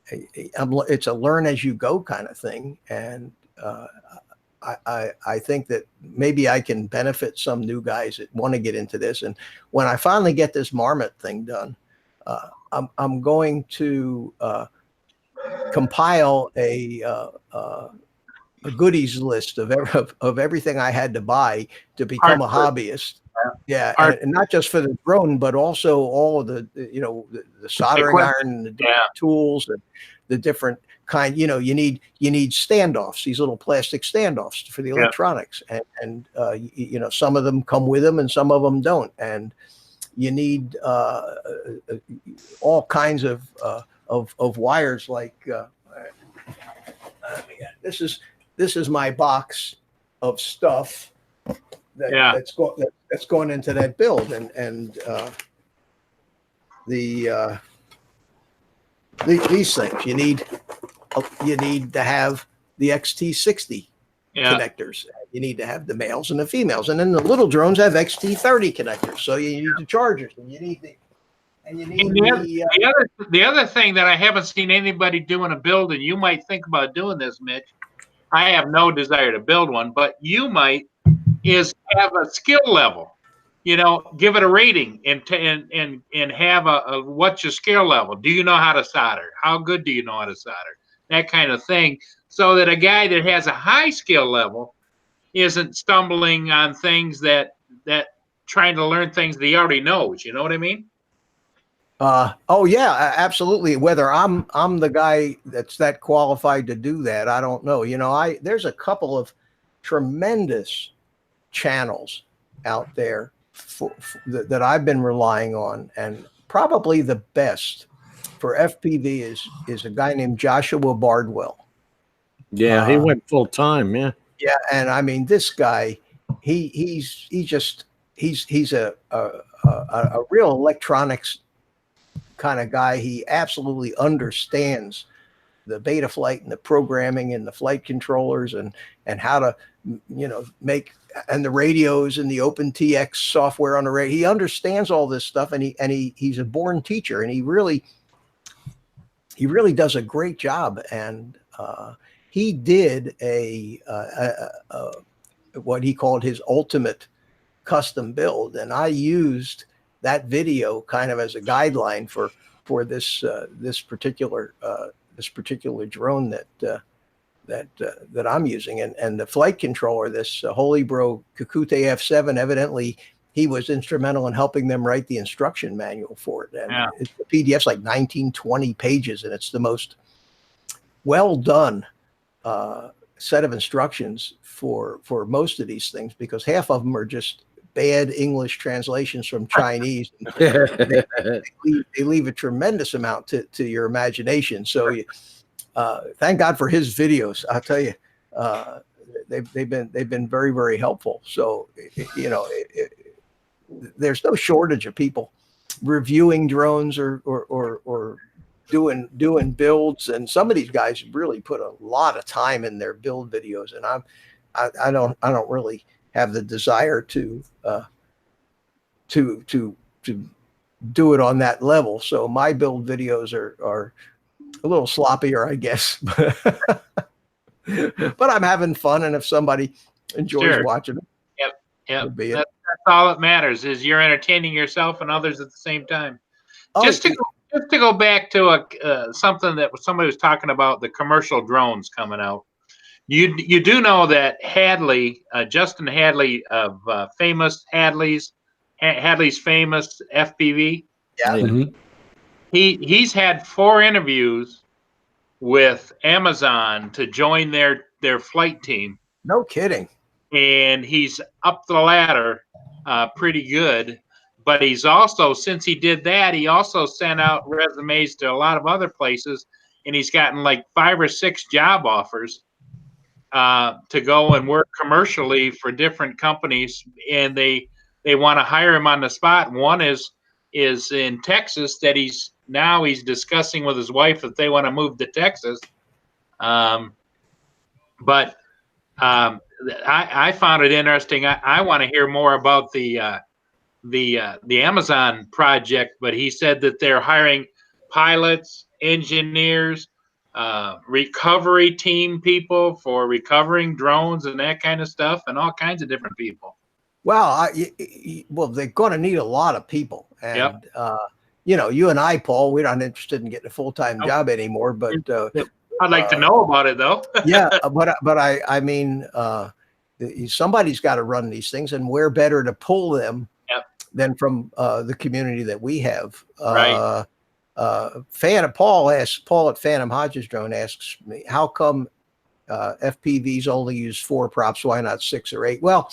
it's a learn as you go kind of thing. And I think that maybe I can benefit some new guys that want to get into this. And when I finally get this Marmot thing done, I'm going to compile a goodies list of everything I had to buy to become a hobbyist. Yeah, and not just for the drone, but also all of the soldering iron, the different tools, and the different kind. You need standoffs, these little plastic standoffs for the electronics, and some of them come with them and some of them don't, and you need all kinds of wires like. This is my box of stuff that's going into that build, and these things you need to have the XT60 connectors. You need to have the males and the females, and then the little drones have XT30 connectors. So you need the chargers, and you need the other thing that I haven't seen anybody do in a build, and you might think about doing this, Mitch. I have no desire to build one, but you might, is have a skill level. Give it a rating and have a what's your skill level? Do you know how to solder? How good do you know how to solder? That kind of thing, so that a guy that has a high skill level isn't stumbling on things that trying to learn things that he already knows. You know what I mean? Oh yeah, absolutely. Whether I'm the guy that's that qualified to do that, I don't know. There's a couple of tremendous channels out there that I've been relying on, and probably the best for FPV is a guy named Joshua Bardwell. Yeah, he went full time. Yeah. Yeah, and I mean this guy, he's a real electronics kind of guy. He absolutely understands the Betaflight and the programming and the flight controllers and how to make, and the radios and the OpenTX software on the radio. He understands all this stuff, and he's a born teacher, and he really does a great job. And he did what he called his ultimate custom build, and I used that video kind of as a guideline for this particular drone that I'm using, and the flight controller, this Holybro Kakute F7. Evidently, he was instrumental in helping them write the instruction manual for it. And the PDF's like 19-20 pages, and it's the most well done set of instructions for most of these things, because half of them are just bad English translations from Chinese. They leave a tremendous amount to your imagination. So thank God for his videos. I'll tell you, they've been very, very helpful. So there's no shortage of people reviewing drones or doing builds, and some of these guys really put a lot of time in their build videos, and I don't really have the desire to do it on that level. So my build videos are a little sloppier, I guess, but I'm having fun, and if somebody enjoys watching it, that's all that matters, is you're entertaining yourself and others at the same time. Just to go back to something that somebody was talking about, the commercial drones coming out. You do know that Hadley, Justin Hadley of famous Hadley's famous FPV. Yeah. Mhm. He's had 4 interviews with Amazon to join their flight team. No kidding. And he's up the ladder pretty good. But he's also, since he did that, he also sent out resumes to a lot of other places, and he's gotten like 5 or 6 job offers to go and work commercially for different companies, and they want to hire him on the spot. One is in Texas that he's discussing with his wife if they want to move to Texas. But I found it interesting. I want to hear more about the Amazon project, but he said that they're hiring pilots, engineers, recovery team people for recovering drones and that kind of stuff, and all kinds of different people. Well, they're going to need a lot of people, and you know, you and I, Paul, we're not interested in getting a full-time Nope. job anymore, but I'd like to know about it though. yeah, but I mean, somebody's got to run these things, and where better to pull them Yep. than from the community that we have. Right. Paul at Phantom Hodges Drone asks me, how come FPVs only use 4 props? Why not 6 or 8? Well,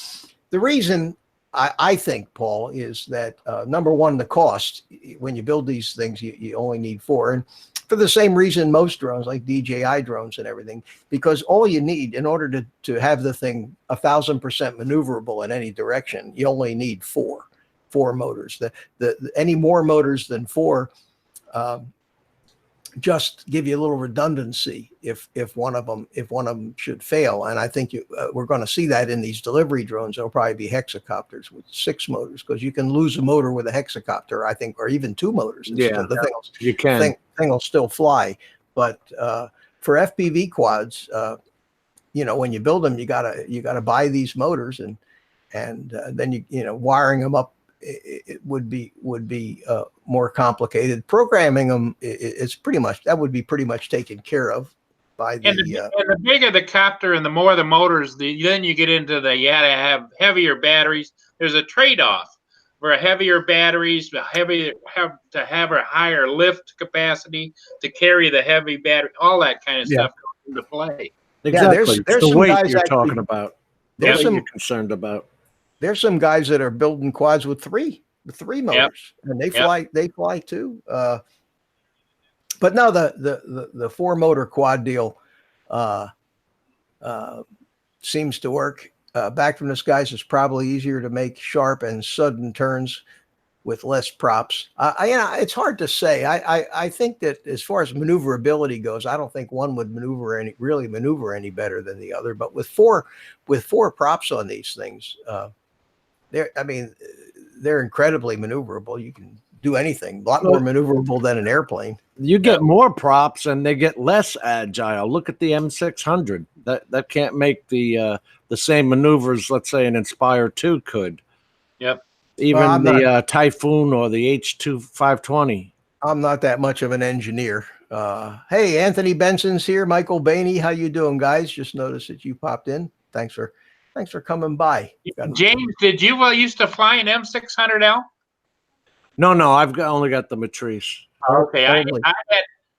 the reason I think, Paul, is that number one, the cost. When you build these things, you only need 4, and for the same reason most drones, like DJI drones and everything, because all you need in order to have the thing 1,000% maneuverable in any direction, you only need 4 motors. The any more motors than 4 just give you a little redundancy if one of them should fail. And I think we're going to see that in these delivery drones. There'll probably be hexacopters with 6 motors, because you can lose a motor with a hexacopter, I think, or even 2 motors. Yeah, you can. Thing will still fly. But for FPV quads, you know, when you build them, you gotta buy these motors, and then you know, wiring them up, it would be more complicated. Programming them that would be pretty much taken care of by the. And the bigger the copter and the more the motors, then you get into you had to have heavier batteries. There's a trade-off for heavier batteries, have to have a higher lift capacity to carry the heavy battery. All that kind of stuff comes into play. Exactly. there's It's the some weight guys you're actually- talking about. There's What some you're concerned about. there's some guys that are building quads with three motors, and they fly too. But no, the 4 motor quad deal seems to work. Back from the skies is probably easier to make sharp and sudden turns with less props. You know, it's hard to say. I think that as far as maneuverability goes, I don't think one would really maneuver any better than the other. But with four props on these things, they're incredibly maneuverable. You can do anything, a lot more maneuverable than an airplane. You get more props and they get less agile. Look at the M600. That can't make the same maneuvers, let's say, an Inspire 2 could. Yep. Even the Typhoon or the H2520. I'm not that much of an engineer. Hey, Anthony Benson's here. Michael Bainey, how you doing, guys? Just noticed that you popped in. Thanks for coming by. James, did you used to fly an M600L? No, I've only got the Matrice. Okay,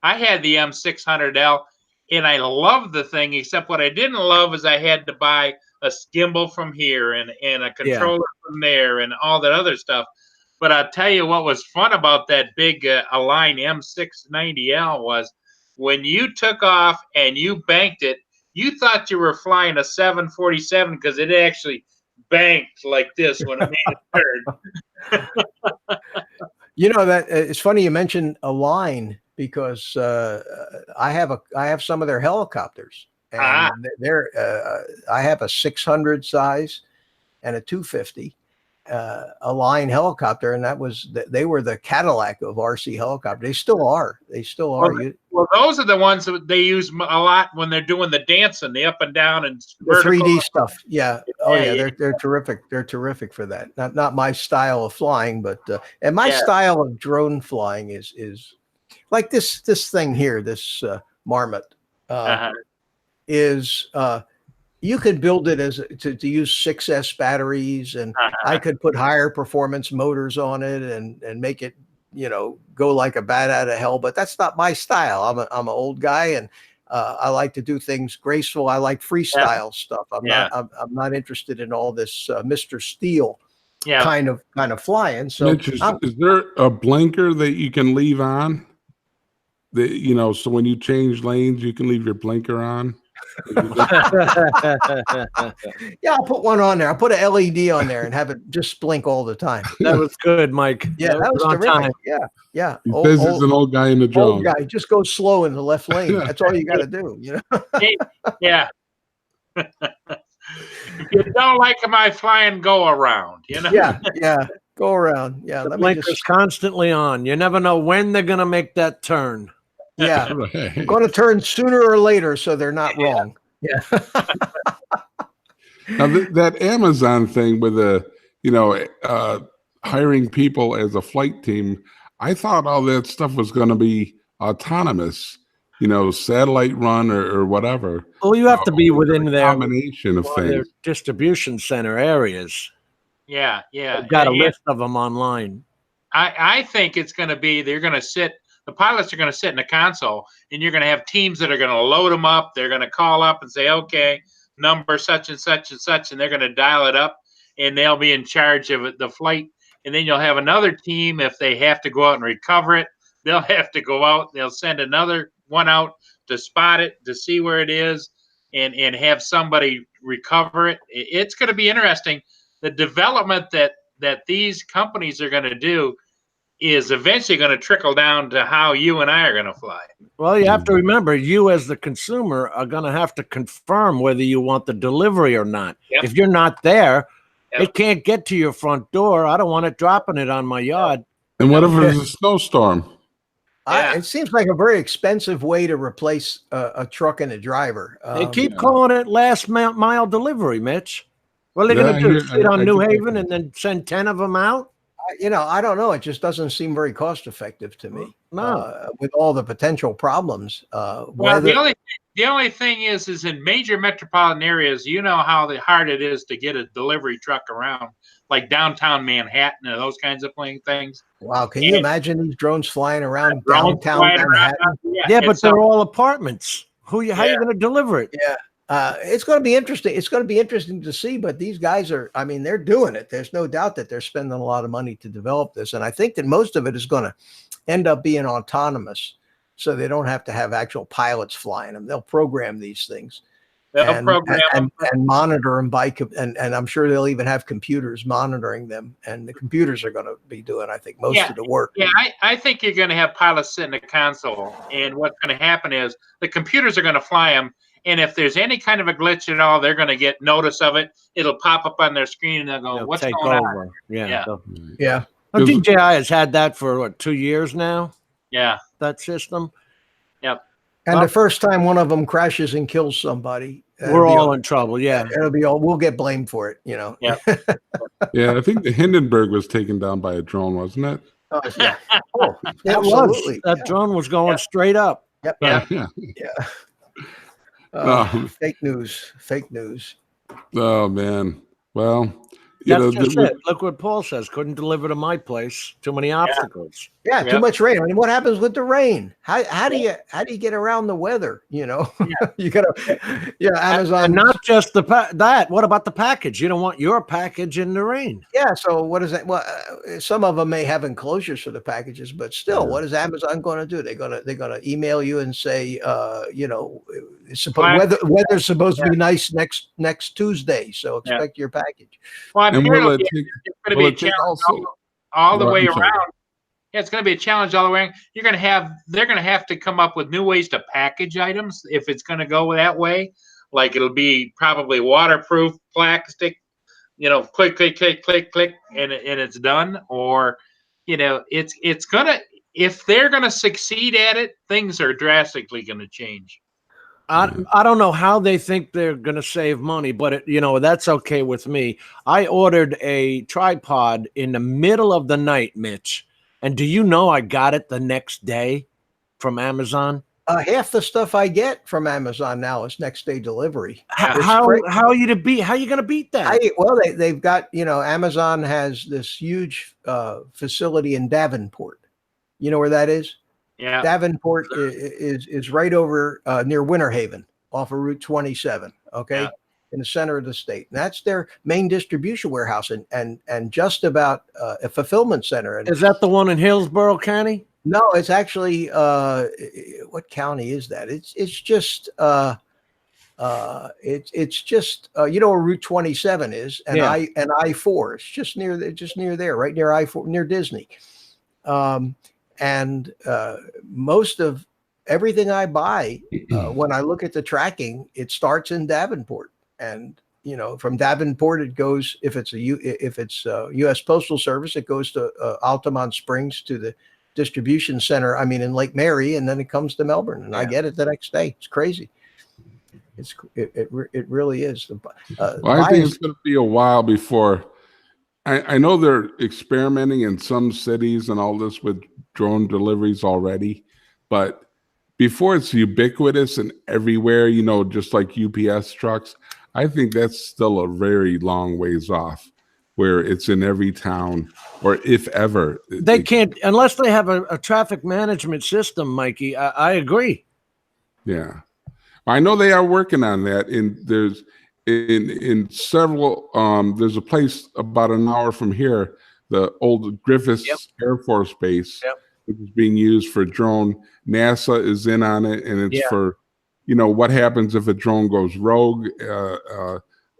I had the M600L, and I loved the thing. Except what I didn't love is I had to buy a gimbal from here and a controller from there and all that other stuff. But I'll tell you what was fun about that big Align M690L was when you took off and you banked it, you thought you were flying a 747 because it actually banked like this when it made a turn. You know, that it's funny you mentioned Align, because I have some of their helicopters, and I have a 600 size and a 250 Align helicopter, and they were the Cadillac of RC helicopter. They still are. Well, those are the ones that they use a lot when they're doing the dancing, the up and down and the 3D stuff. Yeah. Oh yeah. They're terrific. They're terrific for that. Not my style of flying, but and my style of drone flying is like this thing here, this Marmot is you could build it as to use 6S batteries, and I could put higher performance motors on it and make it, you know, go like a bat out of hell. But that's not my style. I'm an old guy, and I like to do things graceful. I like freestyle stuff. I'm not interested in all this Mr. Steel kind of flying. So Mitch, is there a blinker that you can leave on? So when you change lanes, you can leave your blinker on. Yeah, I'll put one on there. I'll put an LED on there and have it just blink all the time. That was good, Mike. Yeah, that was terrific. Time. Yeah. He says he's an old guy in the drone. Old guy, just go slow in the left lane. That's all you got to do. You know. Yeah. If you don't like my flying, go around. You know. Yeah. Go around. Yeah. The blinker's constantly on. You never know when they're gonna make that turn. Yeah. I'm going to turn sooner or later, so they're not wrong. Yeah. Now that Amazon thing with hiring people as a flight team, I thought all that stuff was going to be autonomous, satellite run or whatever. Well, you have to be within A their combination of things. distribution center areas. Yeah. They've got a list of them online. I think it's going to be, the pilots are going to sit in the console, and you're going to have teams that are going to load them up. They're going to call up and say, okay, number such and such and such, and they're going to dial it up, and they'll be in charge of the flight. And then you'll have another team, if they have to go out and recover it, they'll have to go out. They'll send another one out to spot it, to see where it is, and have somebody recover it. It's going to be interesting. The development that these companies are going to do is eventually going to trickle down to how you and I are going to fly. Well, you have to remember, you as the consumer are going to have to confirm whether you want the delivery or not. Yep. If you're not there, Yep. it can't get to your front door. I don't want it dropping it on my yard. And what if there's a snowstorm? Yeah. It seems like a very expensive way to replace a truck and a driver. They keep calling it last mile delivery, Mitch. What are they going to do? Sit on New Haven and then send 10 of them out? I don't know. It just doesn't seem very cost effective to me. No. With all the potential problems. Well, the only thing is in major metropolitan areas, you know how hard it is to get a delivery truck around, like downtown Manhattan and those kinds of things. Wow, can you imagine these drones flying around Drones downtown flying Manhattan? around. Yeah, and but so- they're all apartments. How are you going to deliver it? Yeah. It's going to be interesting. It's going to be interesting to see, but these guys they're doing it. There's no doubt that they're spending a lot of money to develop this. And I think that most of it is going to end up being autonomous. So they don't have to have actual pilots flying them. They'll program these things and monitor them and I'm sure they'll even have computers monitoring them. And the computers are going to be doing, I think, most of the work. Yeah, I think you're going to have pilots sit in the console. And what's going to happen is the computers are going to fly them. And if there's any kind of a glitch at all, they're going to get notice of it. It'll pop up on their screen and they'll go, "What's going on?" Yeah. Yeah. Well, DJI has had that for 2 years now. Yeah. That system. Yep. And the first time one of them crashes and kills somebody, we're all in trouble. Yeah. We'll get blamed for it, Yeah. Yeah, I think the Hindenburg was taken down by a drone, wasn't it? Oh, yeah. Oh, That absolutely. That drone was going straight up. Yep. Yeah. Fake news. Fake news. Oh man. Well, That's just it. Look what Paul says. Couldn't deliver to my place. Too many obstacles. Yeah, too much rain. I mean, what happens with the rain? How do you get around the weather? You gotta, Amazon. And not just that. What about the package? You don't want your package in the rain. Yeah. So what is that? Well, some of them may have enclosures for the packages, but still, what is Amazon going to do? They're gonna email you and say, weather's supposed to be nice next Tuesday, so expect your package. Well, And will it it's going to be a challenge all the way around. Yeah, it's going to be a challenge all the way around. They're going to have to come up with new ways to package items if it's going to go that way. Like it'll be probably waterproof plastic, click, click, click, click, click, and it's done. Or, it's going to, if they're going to succeed at it, things are drastically going to change. I don't know how they think they're going to save money, but that's okay with me. I ordered a tripod in the middle of the night, Mitch. And do you know I got it the next day from Amazon? Half the stuff I get from Amazon now is next day delivery. How are you going to beat that? They've got, Amazon has this huge facility in Davenport. You know where that is? Yeah. Davenport is right over near Winter Haven off of Route 27. Okay. Yeah. In the center of the state. And that's their main distribution warehouse and just about a fulfillment center. And is that the one in Hillsborough County? No, it's actually what county is that? It's just it's just where Route 27 is and I-4. It's just near there, right near I-4, near Disney. And most of everything I buy, when I look at the tracking, it starts in Davenport. And from Davenport, it goes, if it's U.S. Postal Service, it goes to Altamont Springs to the distribution center. I mean, in Lake Mary, and then it comes to Melbourne, and I get it the next day. It's crazy. It really is. I think it's going to be a while before. I know they're experimenting in some cities and all this with drone deliveries already, but before it's ubiquitous and everywhere, you know, just like UPS trucks, I think that's still a very long ways off where it's in every town, or if ever. They can't, unless they have a traffic management system, Mikey. I agree. Yeah. I know they are working on that. And there's in several, there's a place about an hour from here, the old Griffiths Air Force Base, which is being used for drone. NASA is in on it, and it's for, you know, what happens if a drone goes rogue,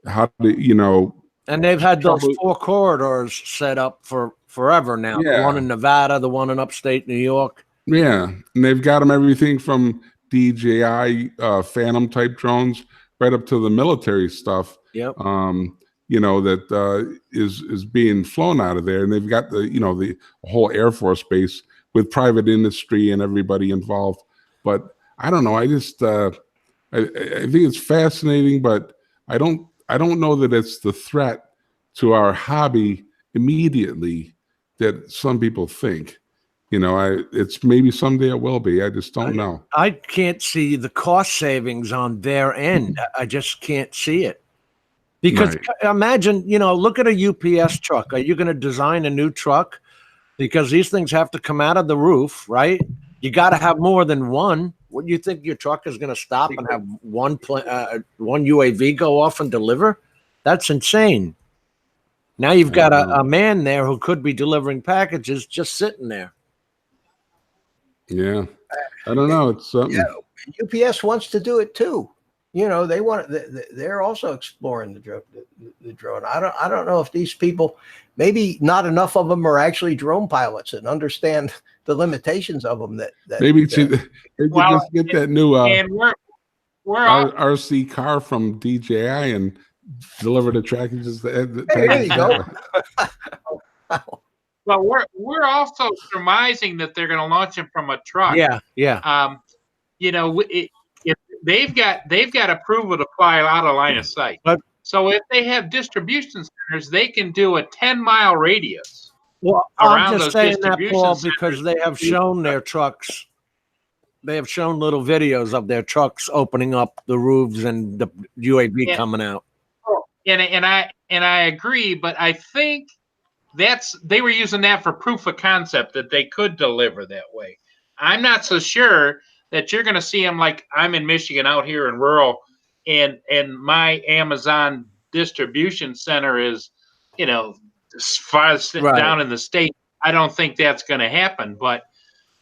how do, you know. And they've had those 4 corridors set up for forever now. The one in Nevada, the one in upstate New York. Yeah, and they've got them everything from DJI Phantom type drones right up to the military stuff. Yep. You know, that is being flown out of there, and they've got the, you know, the whole Air Force Base with private industry and everybody involved. But I don't know. I just I think it's fascinating, but I don't know that it's the threat to our hobby immediately that some people think. You know, it's maybe someday it will be. I just don't know. I can't see the cost savings on their end. I just can't see it. Because imagine, you know, look at a UPS truck. Are you going to design a new truck? Because these things have to come out of the roof, right? You got to have more than one. What do you think your truck is going to stop and have one UAV go off and deliver? That's insane. Now you've got a man there who could be delivering packages just sitting there. Yeah, I don't know. It's something. Yeah, UPS wants to do it too. You know, they want. They're also exploring the drone. I don't know if these people, maybe not enough of them are actually drone pilots and understand the limitations of them. That maybe they could just get that new and we're RC car from DJI and deliver the trackages. There you go. Well, we're also surmising that they're going to launch it from a truck. Yeah. You know, they've got approval to fly out of line of sight. So if they have distribution centers, they can do a 10-mile radius. Well, around I'm just those saying that, Paul, distribution because they have shown their trucks. They have shown little videos of their trucks opening up the roofs and the UAV coming out. And I agree, but I think they were using that for proof of concept that they could deliver that way. I'm not so sure that you're going to see them like I'm in Michigan out here in rural, and my Amazon distribution center is, you know, as far as down in the state. I don't think that's going to happen. But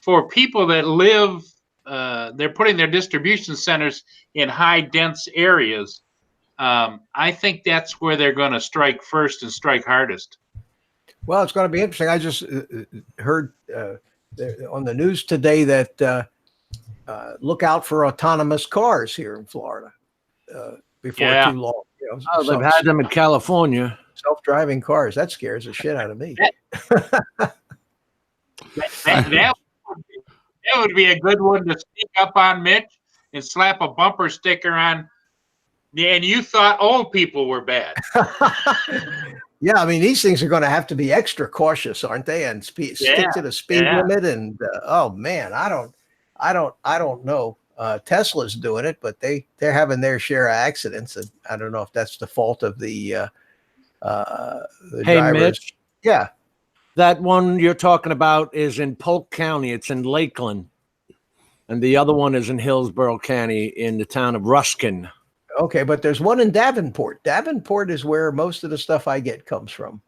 for people that live, they're putting their distribution centers in high dense areas. I think that's where they're going to strike first and strike hardest. Well, it's going to be interesting. I just heard on the news today that look out for autonomous cars here in Florida before too long. You know, oh, they've had them in California. Self-driving cars. That scares the shit out of me. That would be a good one to sneak up on, Mitch, and slap a bumper sticker on. And you thought old people were bad. Yeah, I mean, these things are going to have to be extra cautious, aren't they? And stick to the speed limit. And oh man, I don't know. Tesla's doing it, but they're having their share of accidents, and I don't know if that's the fault of the drivers. Mitch. Yeah, that one you're talking about is in Polk County. It's in Lakeland, and the other one is in Hillsborough County in the town of Ruskin. Okay, but there's one in Davenport. Davenport is where most of the stuff I get comes from.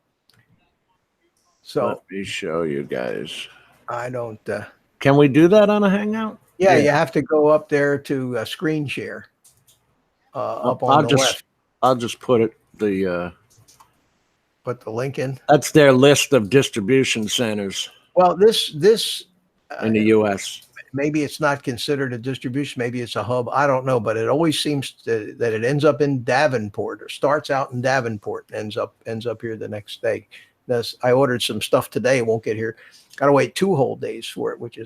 So let me show you guys. I don't. Can we do that on a Hangout? Yeah, you have to go up there to screen share. Up on the left. I'll just put it put the link in. That's their list of distribution centers. Well, this in the U.S. Maybe it's not considered a distribution. Maybe it's a hub. I don't know, but it always seems that it ends up in Davenport, or starts out in Davenport, and ends up here the next day. I ordered some stuff today. It won't get here. Got to wait 2 whole days for it, which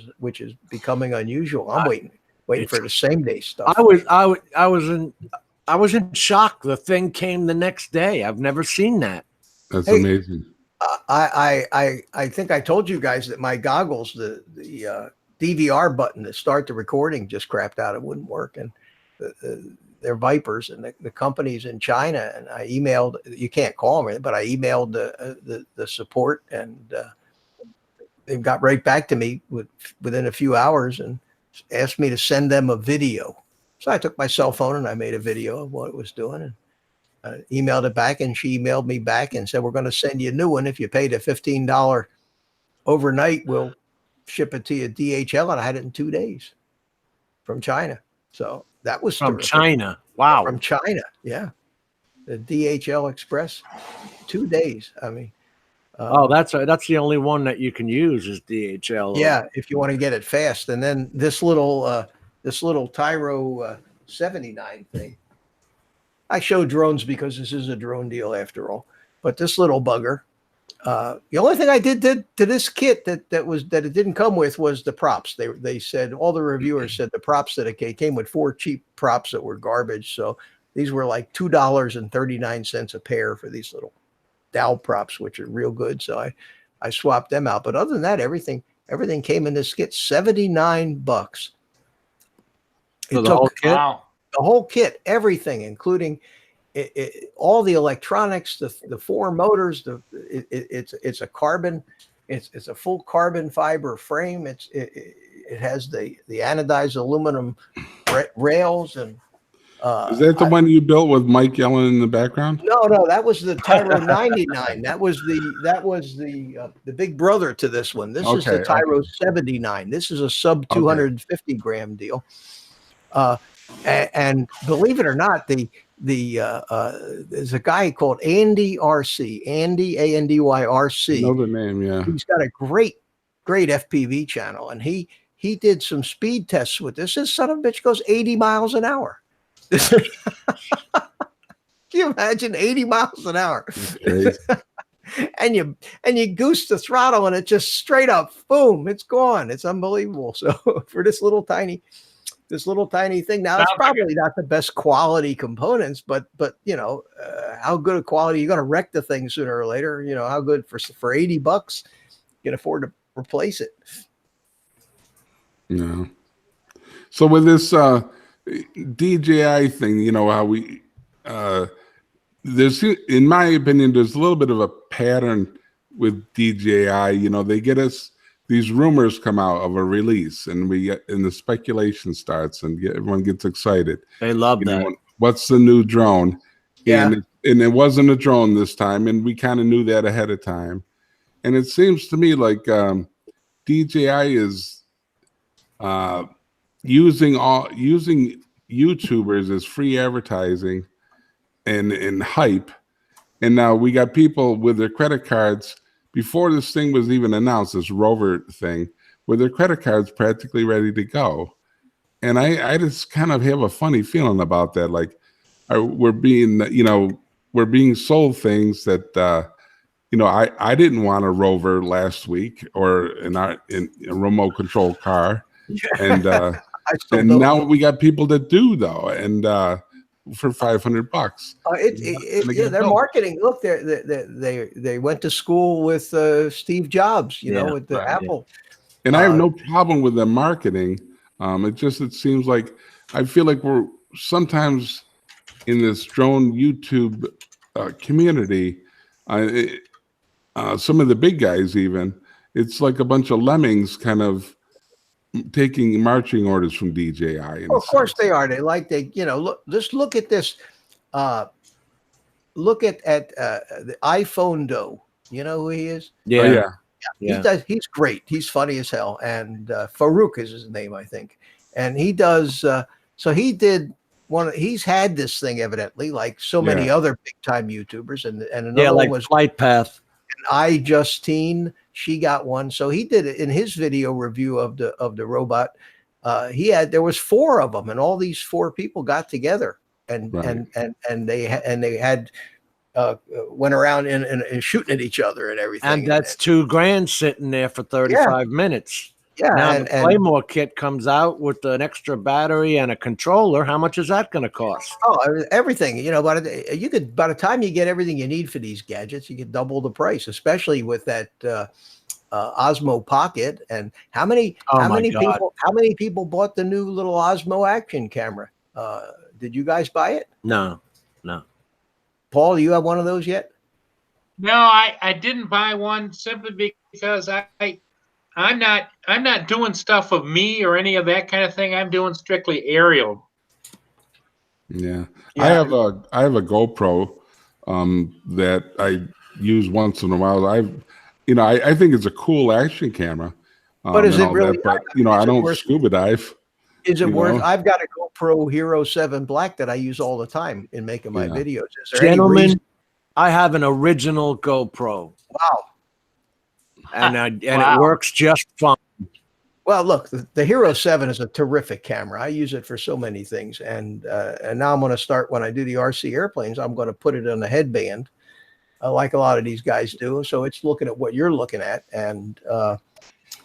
is becoming unusual. I'm waiting for the same day stuff. I was in shock. The thing came the next day. I've never seen that. That's amazing. I think I told you guys that my goggles, the DVR button to start the recording just crapped out. It wouldn't work. And they're Vipers, and the company's in China. And I emailed, you can't call me, but I emailed the support, and they got right back to me within a few hours and asked me to send them a video. So I took my cell phone and I made a video of what it was doing, and emailed it back, and she emailed me back and said, we're going to send you a new one. If you pay the $15 overnight, we'll ship it to you DHL. And I had it in 2 days from China. So that was From terrific. China. Wow. From China. Yeah. The DHL Express, 2 days. I mean, Oh, that's the only one that you can use is DHL. yeah, if you want to get it fast. And then this little Tyro 79 thing. I show drones because this is a drone deal after all. But this little bugger, the only thing I did to this kit that it didn't come with was the props. They said, all the reviewers said the props that it came with 4 cheap props that were garbage. So these were like $2.39 a pair for these little Dow props, which are real good. So I swapped them out. But other than that, everything came in this kit, $79. For the whole kit? Wow. The whole kit, everything, including all the electronics, the 4 motors. It's a carbon, it's a full carbon fiber frame. It has the anodized aluminum rails, and Is that the one you built with Mike yelling in the background? no, that was the Tyro 99. That was the big brother to this one. This is the Okay, Tyro 79. This is a sub 250 gram deal. And believe it or not, there's a guy called Andy RC, Andy ANDYRC. Know the name, yeah. He's got a great FPV channel, and he did some speed tests with this. This son of a bitch goes 80 miles an hour. Can you imagine 80 miles an hour? Okay. and you goose the throttle, and it just straight up, boom, it's gone. It's unbelievable. So for this little tiny thing, now it's probably not the best quality components, but how good a quality, you're going to wreck the thing sooner or later. You know, how good for $80 you can afford to replace it. No. So with this DJI thing, how we there's, in my opinion, there's a little bit of a pattern with DJI. They get us, these rumors come out of a release, and the speculation starts, and everyone gets excited. They love that. What's the new drone? Yeah. And it wasn't a drone this time, and we kind of knew that ahead of time. And it seems to me like DJI is using YouTubers as free advertising and hype. And now we got people with their credit cards, before this thing was even announced, this Rover thing, with their credit cards practically ready to go. And I just kind of have a funny feeling about that. Like we're being sold things that, I didn't want a Rover last week, or a remote control car. And now we got people that do, though. And for $500. They're marketing. Look, they went to school with Steve Jobs, with the Apple. And I have no problem with their marketing. It seems like, I feel like we're sometimes in this drone YouTube community, some of the big guys even, it's like a bunch of lemmings kind of taking marching orders from DJI. Of course they are. Look at this. Look at the iPhone Doe. You know who he is? Yeah. Oh, yeah. He's great. He's funny as hell. And Farouk is his name, I think. And he does. So he did he's had this thing evidently, like so many other big time YouTubers. And another one was Flight Path. iJustine. She got one. So he did it in his video review of the robot. There was 4 of them, and all these 4 people got together and they had went around and shooting at each other and everything. And that's $2,000 sitting there for 35 minutes. Yeah, Now and, the Claymore kit comes out with an extra battery and a controller. How much is that going to cost? everything. You know, by the time you get everything you need for these gadgets, you could double the price, especially with that Osmo Pocket. And how many God. people bought the new little Osmo action camera? Did you guys buy it? No. Paul, do you have one of those yet? No, I didn't buy one simply because I'm not doing stuff of me or any of that kind of thing. I'm doing strictly aerial. Yeah. Yeah. I have a GoPro that I use once in a while. I think it's a cool action camera. But is and it all really? that, but I is it don't worth- scuba dive. Is it you worth? know? I've got a GoPro Hero 7 Black that I use all the time in making my Yeah. videos. Is there any Gentlemen, reason? I have an original GoPro, Wow. and Wow. it works just fine. Well, look, the Hero 7 is a terrific camera. I use it for so many things. And now I'm going to start, when I do the RC airplanes, I'm going to put it on a headband, like a lot of these guys do. So it's looking at what you're looking at. And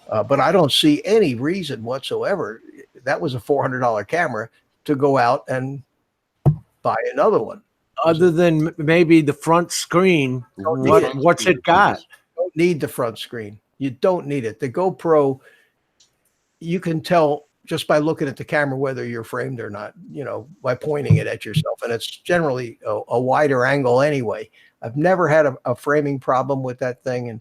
but I don't see any reason whatsoever. That was a $400 camera to go out and buy another one. Other than maybe the front screen, Don't need it. what's it got? You don't need the front screen. You don't need it. The GoPro, you can tell just by looking at the camera whether you're framed or not, by pointing it at yourself. And it's generally a wider angle anyway. I've never had a framing problem with that thing. And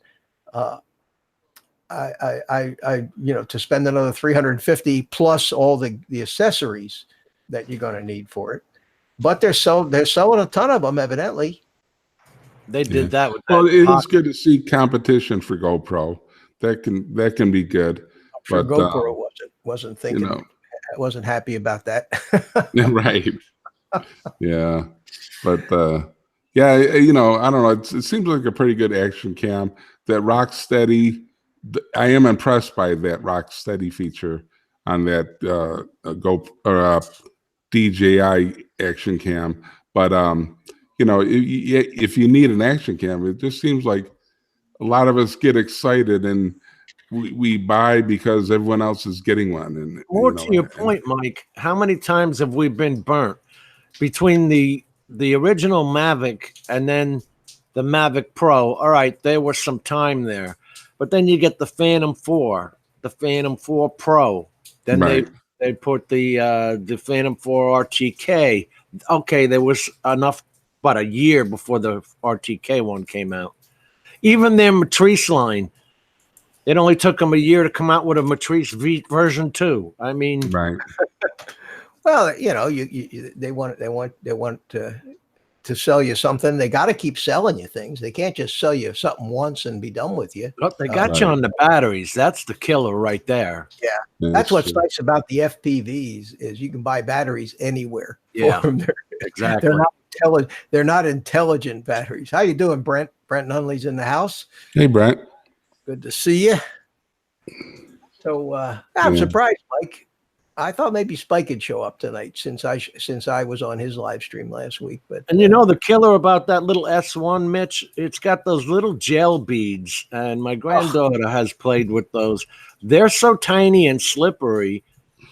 I to spend another $350 plus all the accessories that you're going to need for it. But they're selling a ton of them, evidently. They did that with Well, that it is pocket. good to see competition for GoPro. That can be good. I'm sure But, GoPro wasn't thinking, wasn't happy about that. right. Yeah. But yeah, I don't know. It seems like a pretty good action cam. That Rocksteady, I am impressed by that Rocksteady feature on that DJI action cam. But if you need an action cam, it just seems like a lot of us get excited and we buy because everyone else is getting one. And More to your point, Mike, how many times have we been burnt between the original Mavic and then the Mavic Pro? All right, there was some time there, but then you get the Phantom 4, the Phantom 4 Pro. Then Right. they put the Phantom 4 RTK. Okay, there was enough, about a year before the RTK one came out. Even their Matrice line, it only took them a year to come out with a Matrice version 2. I mean, Right. Well, they want to sell you something. They got to keep selling you things. They can't just sell you something once and be done with you. look, they got you on the batteries. That's the killer right there. That's what's nice about the FPVs is you can buy batteries anywhere. Yeah, for them. exactly. They're not intelligent batteries. How you doing, Brent? Brent Nunley's in the house. Hey, Brent. Good to see you. So I'm surprised, Mike. I thought maybe Spike would show up tonight since I was on his live stream last week. But And the killer about that little S1, Mitch, it's got those little gel beads, and my granddaughter has played with those. They're so tiny and slippery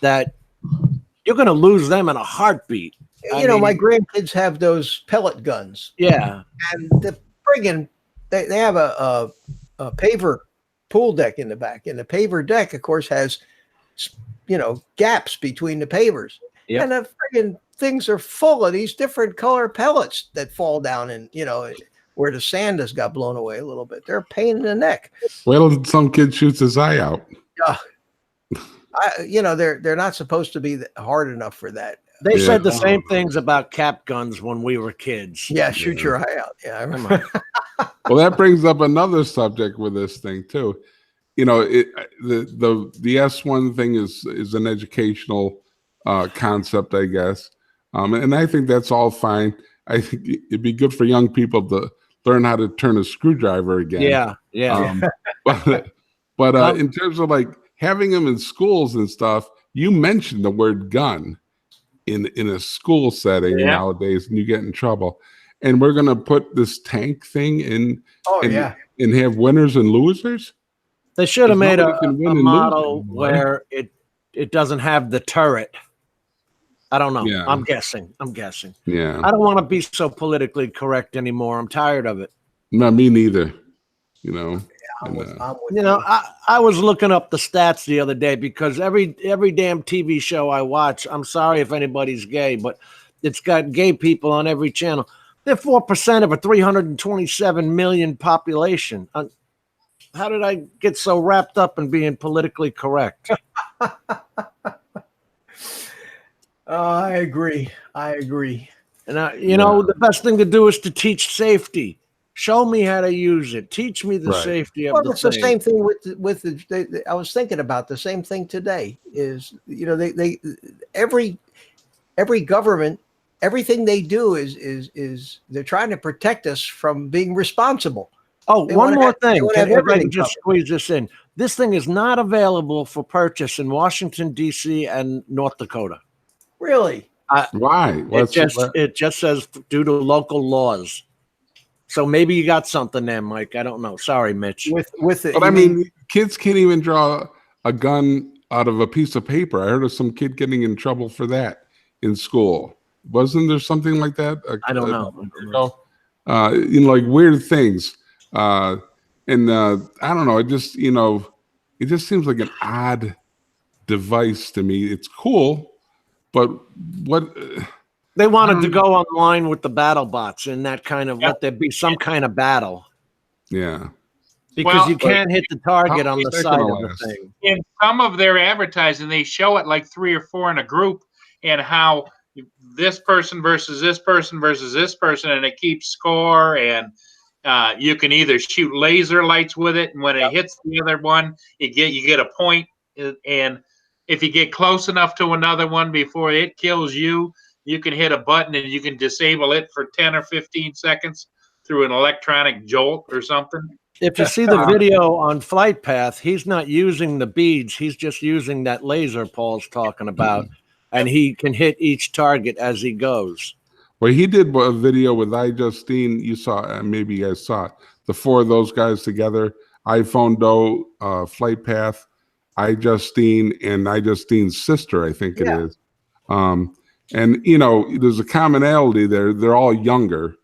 that you're going to lose them in a heartbeat. my grandkids have those pellet guns. Yeah. And the friggin' they have a paver pool deck in the back, and the paver deck, of course, has gaps between the pavers. Yep. And the friggin' things are full of these different color pellets that fall down, and where the sand has got blown away a little bit. They're a pain in the neck. Well, some kid shoots his eye out. They're not supposed to be hard enough for that. They Yeah. said the same things about cap guns when we were kids. Yeah, shoot your eye out. Yeah, I remember. Well, that brings up another subject with this thing too. The S1 thing is an educational concept, I guess, and I think that's all fine. I think it'd be good for young people to learn how to turn a screwdriver again. Yeah. But in terms of like having them in schools and stuff, you mentioned the word gun in a school setting nowadays, and you get in trouble. And we're gonna put this tank thing in. Oh, and, yeah. and have winners and losers. They should have made Nobody can win a and lose model anymore. where it doesn't have the turret. I don't know. Yeah. I'm guessing. Yeah. I don't want to be so politically correct anymore. I'm tired of it. Not me neither. You know. I'm with You know, I was looking up the stats the other day because every damn TV show I watch, I'm sorry if anybody's gay, but it's got gay people on every channel. They're 4% of a 327 million population. How did I get so wrapped up in being politically correct? I agree. And you know, the best thing to do is to teach safety. Show me how to use it. Teach me the Right. safety of Well, the it's thing. the same thing with the I was thinking about the same thing today. Is they every government, everything they do is they're trying to protect us from being responsible. Oh, They one wanna more have- they thing. wanna Can have if I can everything just covered. squeeze this in? This thing is not available for purchase in Washington, D.C. and North Dakota. Really? Why? It just says due to local laws. So maybe you got something there, Mike. I don't know. Sorry, Mitch. With it. But I mean, kids can't even draw a gun out of a piece of paper. I heard of some kid getting in trouble for that in school. Wasn't there something like that? I don't know. You know, like weird things. I don't know. It just, you know, it just seems like an odd device to me. It's cool, but what? They wanted to go online with the battle bots and that kind of let there be some kind of battle Yeah. because Well, you can't hit the target how on is the that side gonna of the last? thing. In some of their advertising, they show it like 3 or 4 in a group, and how this person versus this person versus this person, and it keeps score. And you can either shoot laser lights with it, and when it hits the other one, you get a point. And if you get close enough to another one before it kills you, you can hit a button and you can disable it for 10 or 15 seconds through an electronic jolt or something. If you see the video on Flight Path, he's not using the beads. He's just using that laser Paul's talking about, and he can hit each target as he goes. Well, he did a video with iJustine. You saw, maybe you guys saw it. The 4 of those guys together: iPhone Doe, Flight Path, iJustine, and iJustine's sister, I think it is. And you know, there's a commonality there. They're all younger,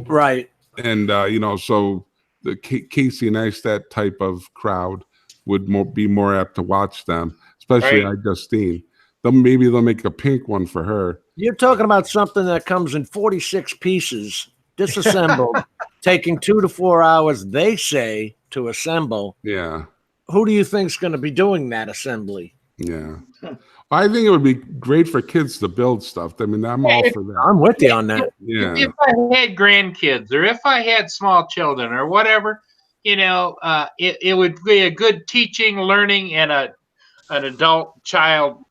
Right. and you know, so the Casey Neistat type of crowd would be more apt to watch them, especially Right. iJustine. Maybe they'll make a pink one for her. You're talking about something that comes in 46 pieces, disassembled, taking 2 to 4 hours, they say, to assemble. Yeah. Who do you think's going to be doing that assembly? Yeah. I think it would be great for kids to build stuff. I mean, I'm all for that. I'm with you on that. Yeah. If I had grandkids, or if I had small children, or whatever, you know, it would be a good teaching, learning, and an adult child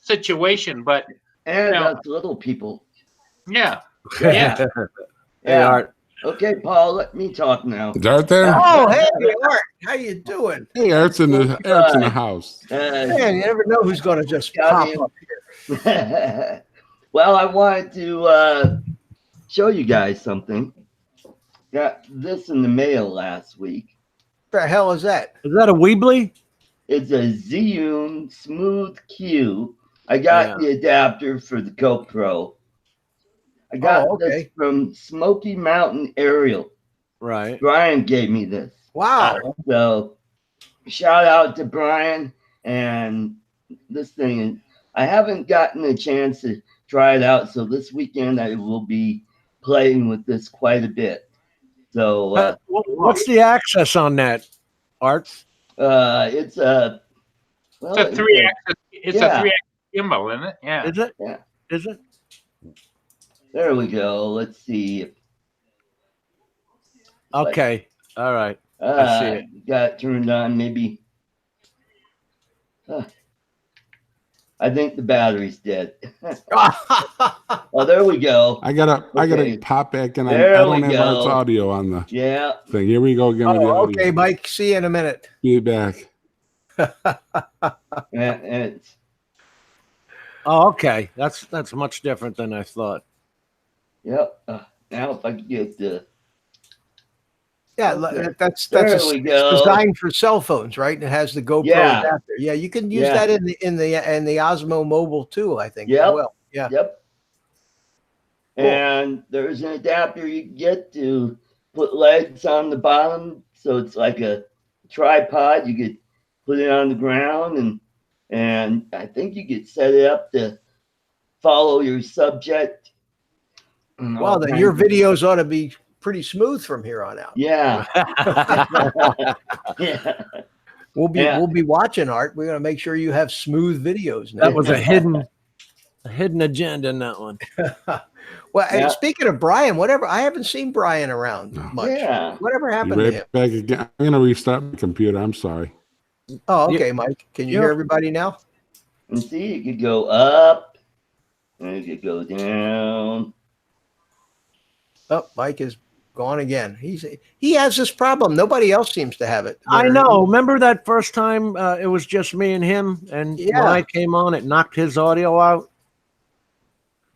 situation. But And Yeah. us little people. yeah, yeah. Hey, Art. Okay, Paul, let me talk now. Is Art there? Oh, hey, Art, how you doing? Hey, Art's in the house. Man, you never know who's going to just pop up here. Well, I wanted to show you guys something. Got this in the mail last week. What the hell is that? Is that a Weebly? It's a Zhiyun Smooth Q. I got the adapter for the GoPro. I got this from Smoky Mountain Aerial. Right. Brian gave me this. Wow. So shout out to Brian. And this thing, I haven't gotten a chance to try it out. So this weekend I will be playing with this quite a bit. So what's the access on that, Art? it's a It's a 3-axis. It's a 3-axis gimbal, isn't it? Yeah. Is it? Yeah. Is it? There we go. Let's see. Okay. All right. I see it. Got it turned on. Maybe. I think the battery's dead. Oh, there we go. I gotta pop back in. I There don't we have Art's go. audio on the Yeah. thing. Here we go again with the Oh, audio. okay, Mike. See you in a minute. Be back. It's Oh, okay. That's much different than I thought. yep. Now if I can get the Yeah, Okay. that's There it's we go. designed for cell phones, right? And it has the GoPro Yeah. adapter. Yeah, you can use Yeah. that in the Osmo Mobile too, I think, as Yep. well. Yeah. Yep. Cool. And there's an adapter you can get to put legs on the bottom, so it's like a tripod. You could put it on the ground, and I think you could set it up to follow your subject. and all Well, then your kinds of- videos ought to be pretty smooth from here on out. Yeah. Yeah. Yeah. We'll be watching, Art. We're gonna make sure you have smooth videos now. That was a hidden agenda in that one. Well, and Yeah. speaking of Brian, whatever, I haven't seen Brian around No. much. Yeah. Whatever You happened to right him? back again. I'm gonna restart my computer. I'm sorry. Oh, okay, Mike. Can you Yeah. hear everybody now? And see, you could go up, and you could go down. Oh, Mike is gone again. He has this problem. Nobody else seems to have it. I know. Remember that first time it was just me and him, and Yeah. when I came on, it knocked his audio out.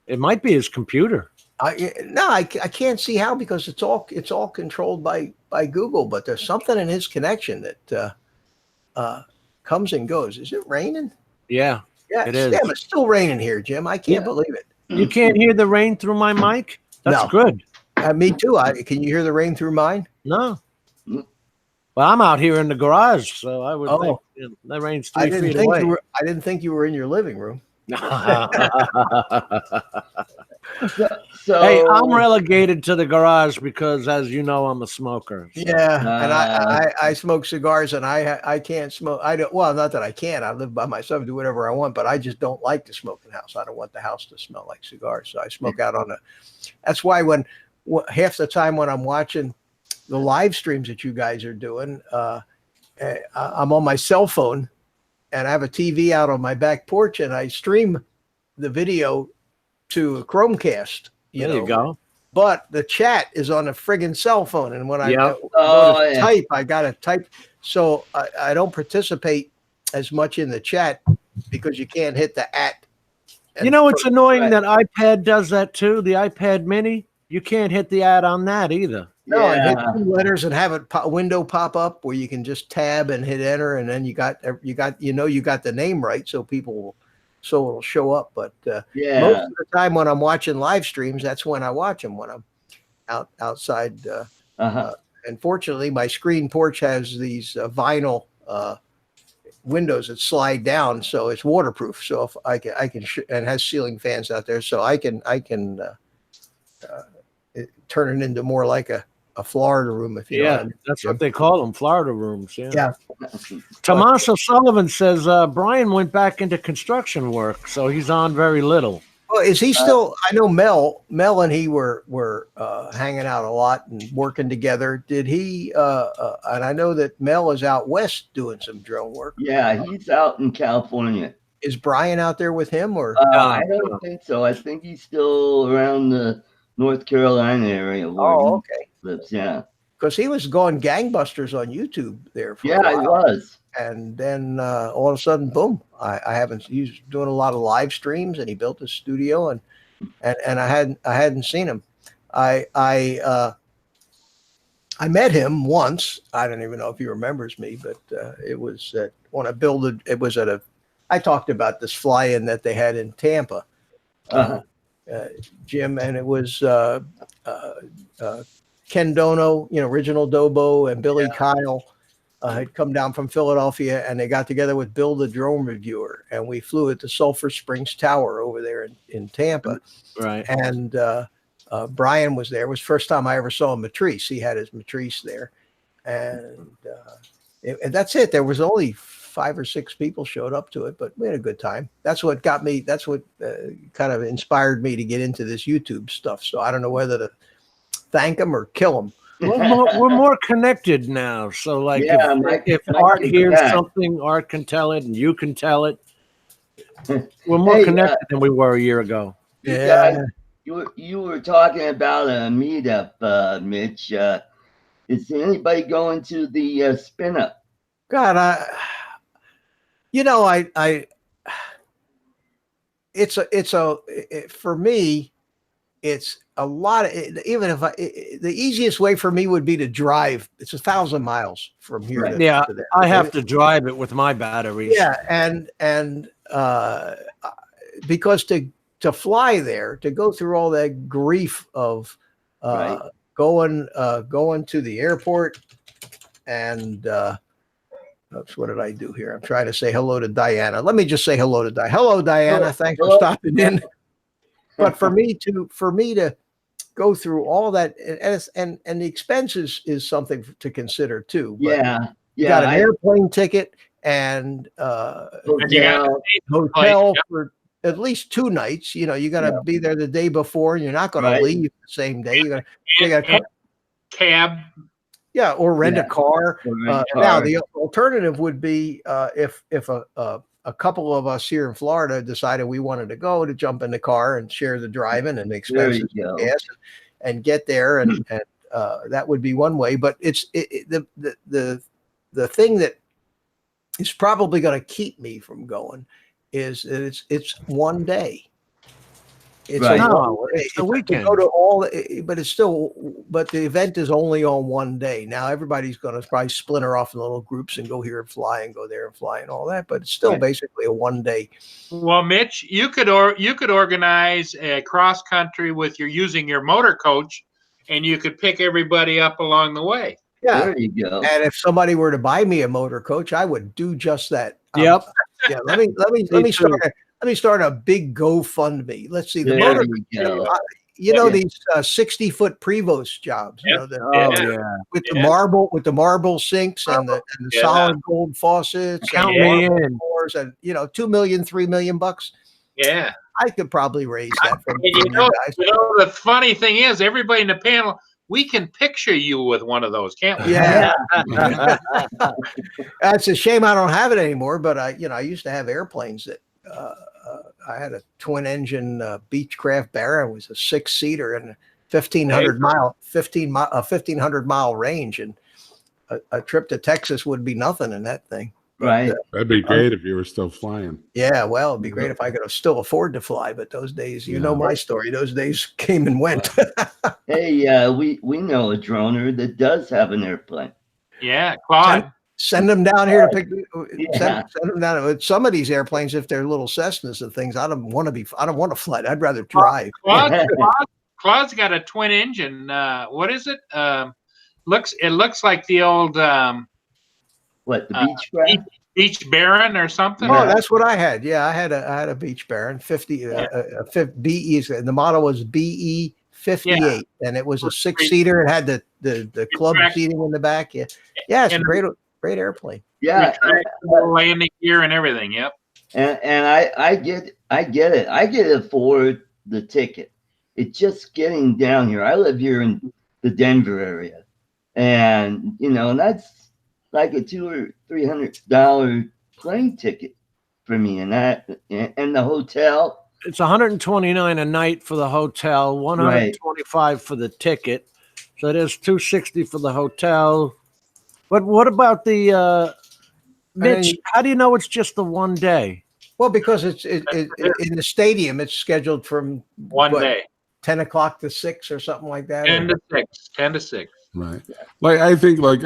It might be his computer. I can't see how, because it's all controlled by Google. But there's something in his connection that comes and goes. Is it raining? Yeah, Yeah, It is. Damn, it's still raining here, Jim. I can't Yeah. believe it. you can't hear the rain through my mic. That's No. good. Me too. Can you hear the rain through mine? No. Well, I'm out here in the garage, so I would Oh. think the rain's I 3 didn't feet think away. I didn't think you were in your living room. So Hey, I'm relegated to the garage because, as you know, I'm a smoker. so- Yeah, and I smoke cigars, and I can't smoke. I don't. Well, not that I can't. I live by myself, do whatever I want, but I just don't like to smoke in the house. I don't want the house to smell like cigars, so I smoke out on the. That's why half the time when I'm watching the live streams that you guys are doing, I'm on my cell phone, and I have a TV out on my back porch, and I stream the video to a Chromecast. There you go. But the chat is on a friggin' cell phone, and when I Yeah. go Oh, to yeah. type, I gotta type. So I don't participate as much in the chat because you can't hit the @. You know, it's annoying Right. that iPad does that too. The iPad Mini, you can't hit the ad on that either. No, I hit Yeah. 2 letters and have a window pop up where you can just tab and hit enter, and then you got the name right, so it'll show up. But most Yeah. of the time when I'm watching live streams, that's when I watch them, when I'm outside. Uh-huh. And fortunately, my screen porch has these vinyl windows that slide down, so it's waterproof. So if I can and has ceiling fans out there, so I can turn it into more like a Florida room, if you know what I mean. That's what they call them, Florida rooms. Yeah. Yeah. Tomas O'Sullivan says Brian went back into construction work, so he's on very little. Well, is he still? I know Mel and he were hanging out a lot and working together. Did he? And I know that Mel is out west doing some drone work. Yeah, he's out in California. Is Brian out there with him, or? I don't think so. I think he's still around the North Carolina area where Okay. he lives. Yeah. Because he was going gangbusters on YouTube there for a Yeah, while. he was. And then all of a sudden, boom! He's doing a lot of live streams, and he built a studio, and I hadn't seen him. I met him once. I don't even know if he remembers me, but it was when I built it was at I talked about this fly-in that they had in Tampa, Jim, and it was Ken Dono, original Dobo, and Billy Kyle. Had come down from Philadelphia, and they got together with Bill the drone reviewer, and we flew at the Sulphur Springs Tower over there in Tampa. Right. And Brian was there. It was the first time I ever saw a Matrice. He had his Matrice there, and that's it. There was only 5 or 6 people showed up to it, but we had a good time. That's what got me. That's what kind of inspired me to get into this YouTube stuff. So I don't know whether to thank him or kill him. We're more connected now. So, like, Yeah, if Mike Art is hears back. something, Art can tell it, and you can tell it. We're more Hey, connected than we were a year ago. You guys, you were talking about a meetup, Mitch. Is anybody going to the spin up? God, for me, it's a lot of, even if the easiest way for me would be to drive. It's 1,000 miles from here. Right. Yeah, to there. I have to drive it with my batteries. Yeah. And because to fly there, to go through all that grief of Right. going to the airport and oops, what did I do here? I'm trying to say hello to Diana. Let me just say hello to Diana. Hello, Diana. Thanks for stopping in. But for me to go through all that, and the expenses is something to consider too. But Yeah. you got an I- airplane ticket and And you got hotel, hotel yeah. for at least 2 nights. You know, you got to be there the day before, and you're not going Right. to leave the same day. You got to and cab. yeah, or rent Yeah. a car. or rent Now car. the alternative would be if a couple of us here in Florida decided we wanted to go, to jump in the car and share the driving and the There expenses, you go. and gas, and get there, and that would be one way. But it's the thing that is probably going to keep me from going is that it's one day. It's Right. a No, one day. it's the To weekend. go to all, but it's still, but the event is only on one day. Now everybody's going to probably splinter off in little groups and go here and fly and go there and fly and all that. But it's still Right. basically a one day. Well, Mitch, you could organize a cross country with using your motor coach, and you could pick everybody up along the way. Yeah. There you go. And if somebody were to buy me a motor coach, I would do just that. Yep. Yeah. Let me start a big GoFundMe. Let's see the There motor. you go. You know, Yeah. these 60-foot Prevost jobs, you Yep. know, the, Oh Yeah. yeah. with the Yeah. marble sinks and the Yeah. solid gold faucets Count and me marble in. floors and, you know, 2 million, 3 million bucks. Yeah. I could probably raise that from And you guys. the funny thing is, everybody in the panel, we can picture you with one of those, can't we? Yeah. That's a shame I don't have it anymore, but I used to have airplanes that, I had a twin engine Beechcraft Baron. It was a 6-seater and a 1,500 mile range, and a trip to Texas would be nothing in that thing. Right. That'd be great if you were still flying. Yeah, well, it'd be great if I could still afford to fly, but those days, you know my story. Those days came and went. Hey, we know a droner that does have an airplane. Yeah, Claude. Send them down here to pick. Yeah. Send them down. With some of these airplanes, if they're little Cessnas and things, I don't want to fly. I'd rather drive. Claude's got a twin engine. What is it? It looks like the old What, the Beechcraft? Beach Baron or something. Oh, that's what I had. Yeah, I had a Beech Baron 50 BE, and the model was BE 58, and it was a 6-seater. It had the club seating in the back. Yeah, it's a great airplane. Yeah. Landing gear and everything. Yep. And I get it. I get it for the ticket. It's just getting down here. I live here in the Denver area, and and that's like a $200 or $300 plane ticket for me, and the hotel. It's 129 a night for the hotel, 125 for the ticket. So there's 260 for the hotel. But what about the Mitch? How do you know it's just the one day? Well, because it's in the stadium, it's scheduled from One day. 10 o'clock to 6 or something like that. 10 to 6. Right. Like I think, like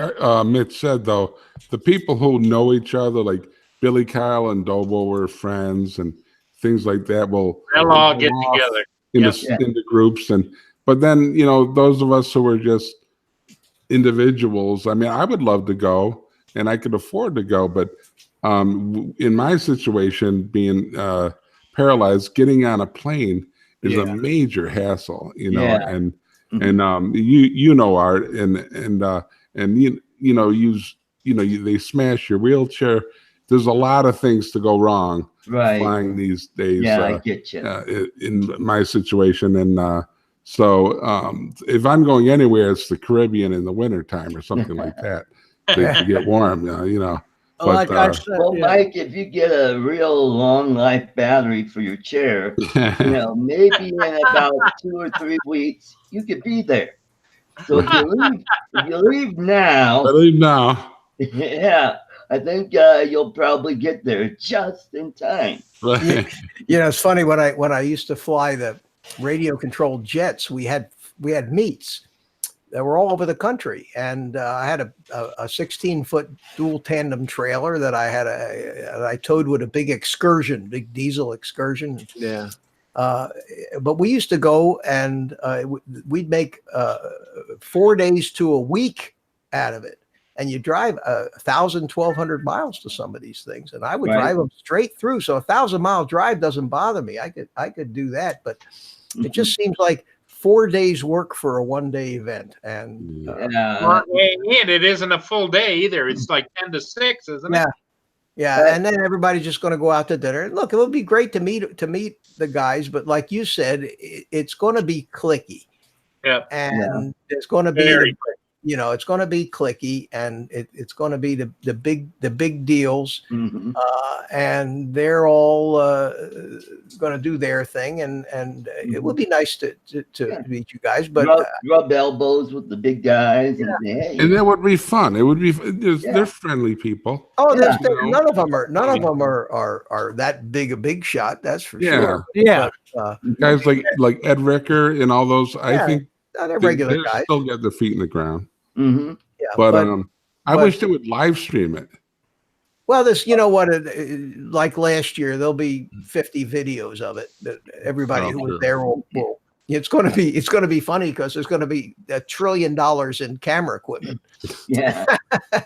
Mitch said, though, the people who know each other, like Billy Kyle and Dobo, were friends and things like that. They'll all get together in the groups, but then those of us who are just individuals. I mean, I would love to go, and I could afford to go, but in my situation, being paralyzed, getting on a plane is a major hassle. And Art, they smash your wheelchair. There's a lot of things to go wrong flying these days. Yeah, I get you. In my situation, and so if I'm going anywhere, it's the Caribbean in the wintertime or something like that to get warm. But, like I said, well, Mike, if you get a real long life battery for your chair, maybe in about 2 or 3 weeks you could be there. So if you leave now, yeah, I think you'll probably get there just in time. Right. It's funny when I used to fly the radio controlled jets. We had meets that were all over the country, and I had a 16-foot dual tandem trailer that I towed with a big diesel excursion. Yeah. But we used to go and we'd make 4 days to a week out of it. And you drive 1,000, 1,200 miles to some of these things. And I would drive them straight through. So 1,000-mile drive doesn't bother me. I could do that. But it just seems like 4 days work for a 1-day event. And and it isn't a full day either. It's like 10 to 6, isn't it? Yeah, and then everybody's just going to go out to dinner. Look, it would be great to meet the guys, but like you said, it's going to be clicky. Yeah, and there's going to be it's going to be clicky, and it's going to be the big deals, and they're all going to do their thing, and it would be nice to meet you guys, but rub elbows with the big guys, and that would be fun. It would be. They're friendly people. Oh, none of them are that big shot. That's for sure. Yeah, guys like Ed Ricker and all those. I think they're regular guys. Still get their feet in the ground. Yeah, but I wish they would live stream it. Well, like last year, there'll be 50 videos of it. That everybody who was there will. It's going to be funny because there's going to be $1 trillion in camera equipment. Yeah,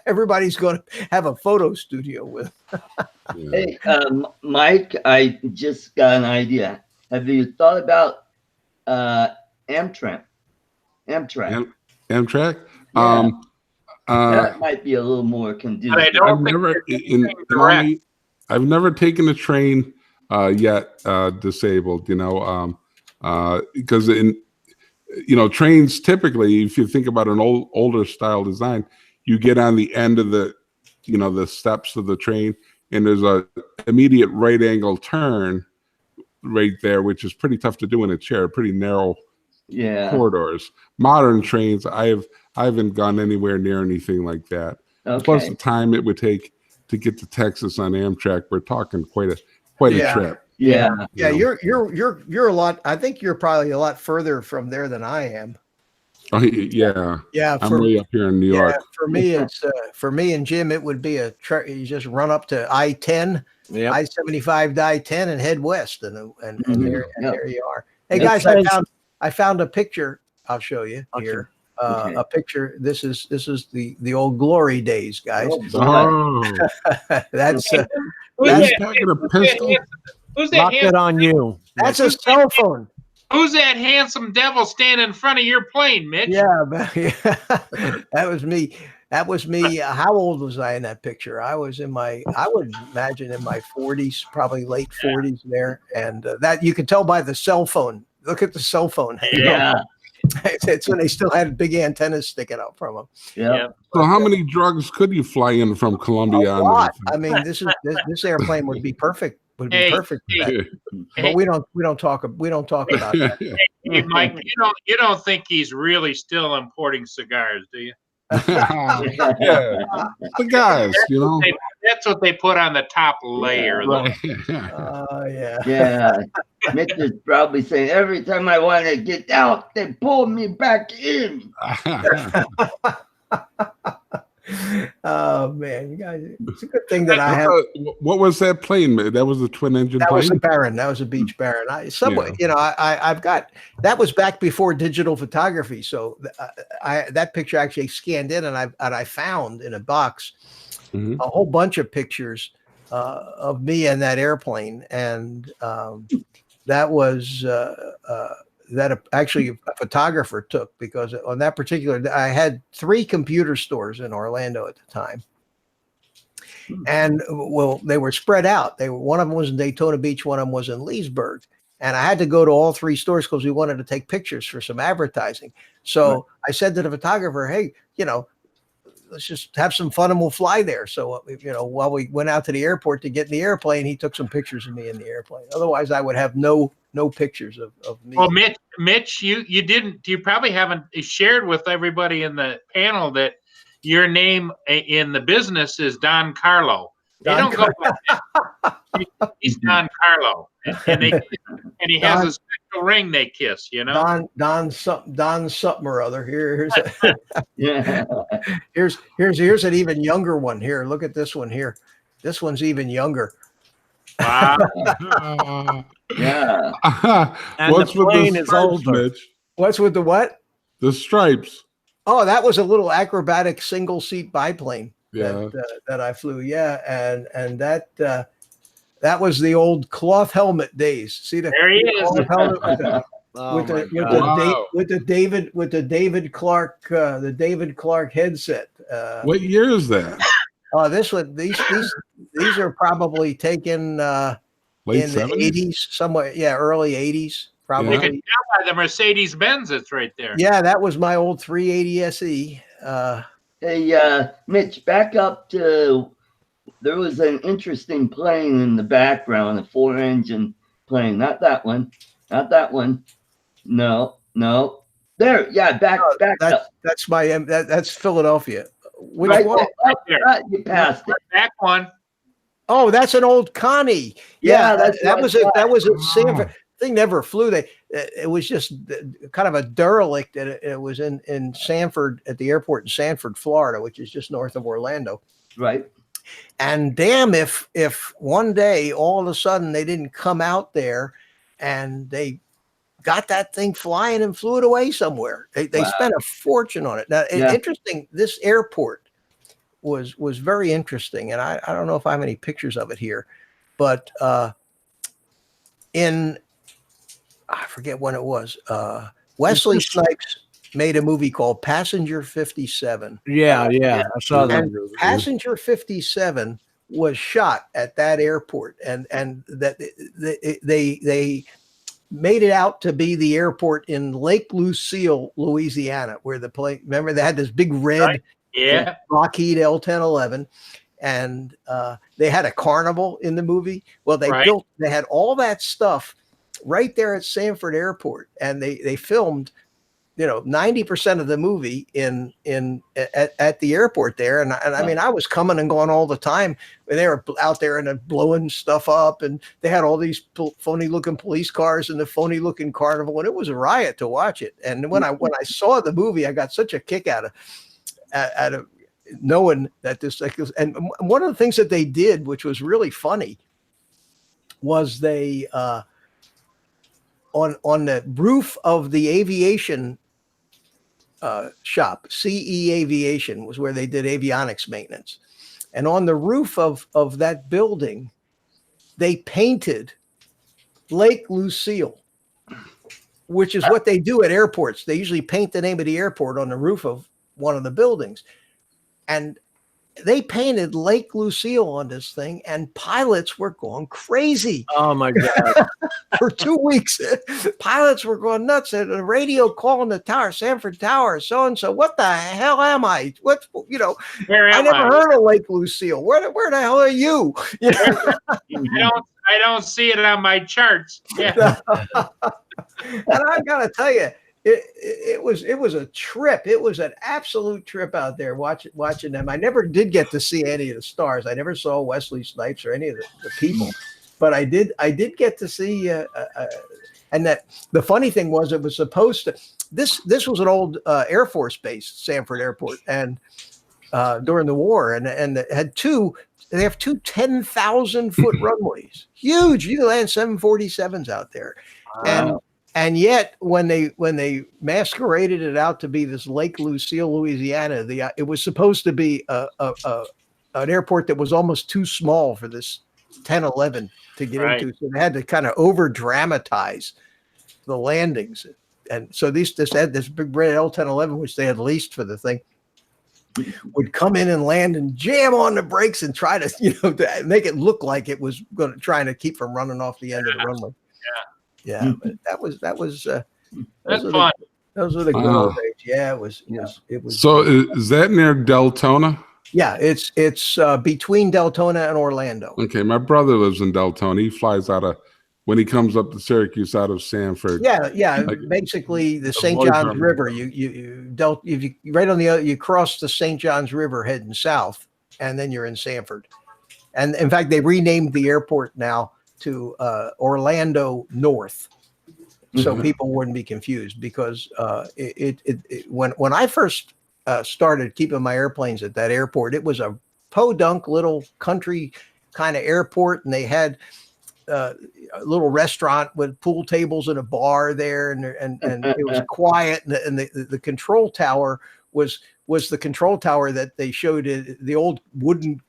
everybody's going to have a photo studio with. Hey, Mike, I just got an idea. Have you thought about Amtrak? Amtrak. Yeah. That might be a little more conducive. I've never taken a train yet disabled. Because trains typically, if you think about an older style design, you get on the end of the steps of the train, and there's a immediate right angle turn right there, which is pretty tough to do in a chair. Pretty narrow corridors. Modern trains, I haven't gone anywhere near anything like that. Plus the time it would take to get to Texas on Amtrak, we're talking quite a trip. Yeah. You're a lot. I think you're probably a lot further from there than I am. Oh, yeah. Yeah. I'm way up here in New York. For me, it's for me and Jim, it would be you just run up to I-10, I-75 to I-10 and head west, and there you are. Hey guys, I found a picture. I'll show you here. A picture. This is the old glory days, guys. That's packing a pistol. Who's that? Lock it on you. That's a cell phone. Who's that handsome devil standing in front of your plane, Mitch? Yeah, that was me. That was me. How old was I in that picture? I would imagine in my 40s, probably late 40s there. And that you can tell by the cell phone. Look at the cell phone. Yeah. It's when they still had big antennas sticking out from them. Yeah. So how many drugs could you fly in from Colombia? A lot. I mean, this airplane would be perfect. For that. But we don't talk about that. Hey, Mike, you don't think he's really still importing cigars, do you? The guys, That's what they put on the top layer. Yeah. Mitch is probably saying every time I want to get out, they pull me back in. Oh man, you guys! It's a good thing that I have. What was that plane? That was the twin engine plane. That was a Baron. That was a Beech Baron. I've got that was back before digital photography. So that picture actually scanned in, and I found in a box a whole bunch of pictures of me and that airplane, and that was. That actually a photographer took, because on that particular day, I had 3 computer stores in Orlando at the time. And they were spread out. One of them was in Daytona Beach, one of them was in Leesburg. And I had to go to all 3 stores because we wanted to take pictures for some advertising. So I said to the photographer, hey, let's just have some fun and we'll fly there. So, while we went out to the airport to get in the airplane, he took some pictures of me in the airplane. Otherwise, I would have no pictures of me. Well, Mitch, you probably haven't shared with everybody in the panel that your name in the business is Don Carlo. They don't go by that. He's Don Carlo, and he has Don- a special ring they kiss. You know. Don something or other. Yeah. Here's an even younger one. Here, look at this one here. This one's even younger. Wow. Yeah. And What's the with plane the is stripes, older. Mitch? What's with the what? The stripes. Oh, that was a little acrobatic single seat biplane Yeah. that I flew. Yeah, and that was the old cloth helmet days. See the There he is. cloth helmet with the, Oh with my the with God. the, Wow. with the David Clark headset. What year is that? This one these are probably taken Late in the 70s? 80s, somewhere. Yeah, early 80s, probably. You can tell by the Mercedes Benz that's right there. Yeah, that was my old 380 SE. Hey, Mitch, back up to there was an interesting plane in the background, a 4-engine plane. Not that one. Not that one. No. There. Yeah, back up. That's that's Philadelphia. Which Right one? there. Right there. You passed it. Back one. Oh, that's an old Connie. Yeah, that that's was what I it. That was at Wow. Sanford. Thing never flew. It was just kind of a derelict. And it was in Sanford at the airport in Sanford, Florida, which is just north of Orlando. Right. And damn, if one day all of a sudden they didn't come out there and they got that thing flying and flew it away somewhere. They Wow. spent a fortune on it. Now, Yeah. interesting. This airport was very interesting, and I don't know if I have any pictures of it here, but I forget when it was. Wesley Snipes made a movie called Passenger 57. Yeah, I saw that. And Passenger 57 was shot at that airport, and that they made it out to be the airport in Lake Lucille, Louisiana, where the plane. Remember, they had this big red Right. Yeah. Lockheed L-1011, and they had a carnival in the movie. Well, they had all that stuff right there at Sanford Airport, and they filmed 90% of the movie at the airport there. And I mean, I was coming and going all the time. They were out there and blowing stuff up, and they had all these phony looking police cars and the phony looking carnival. And it was a riot to watch it. And when I saw the movie, I got such a kick out of knowing that this, and one of the things that they did, which was really funny, was they, on the roof of the aviation shop, CE Aviation was where they did avionics maintenance. And on the roof of that building, they painted Lake Lucille, which is what they do at airports. They usually paint the name of the airport on the roof of one of the buildings. And they painted Lake Lucille on this thing, and pilots were going crazy. Oh my God. For 2 weeks. Pilots were going nuts. And the radio calling the tower, Sanford Tower, so and so. What the hell am I? Where I am never I? heard of Lake Lucille. Where the hell are you? I don't see it on my charts. Yeah. And I gotta tell you, it was a trip. It was an absolute trip out there watching them. I never did get to see any of the stars. I never saw Wesley Snipes or any of the people, but I did get to see. And that the funny thing was, it was supposed to. This was an old Air Force base, Sanford Airport, and during the war, and it had two. They have two 10,000-foot runways, huge. You can land 747s out there, and yet when they masqueraded it out to be this Lake Lucille, Louisiana, it was supposed to be an airport that was almost too small for this 1011 to get into. So they had to kind of over dramatize the landings, and so this had this big red L-1011, which they had leased for the thing, would come in and land and jam on the brakes and try to, to make it look like it was trying to keep from running off the end of the runway. Yeah. But that was That's fun. Those were the good old days. Yeah, it was. So is that near Deltona? Yeah, it's between Deltona and Orlando. Okay, my brother lives in Deltona. He flies when he comes up to Syracuse out of Sanford. Yeah. Basically, the St. Johns River. You cross the St. Johns River heading south, and then you're in Sanford. And in fact, they renamed the airport now to Orlando North, so people wouldn't be confused, because when I first started keeping my airplanes at that airport, it was a podunk little country kind of airport, and they had a little restaurant with pool tables and a bar there, and it was quiet, and the control tower was the control tower that they showed it, the old wooden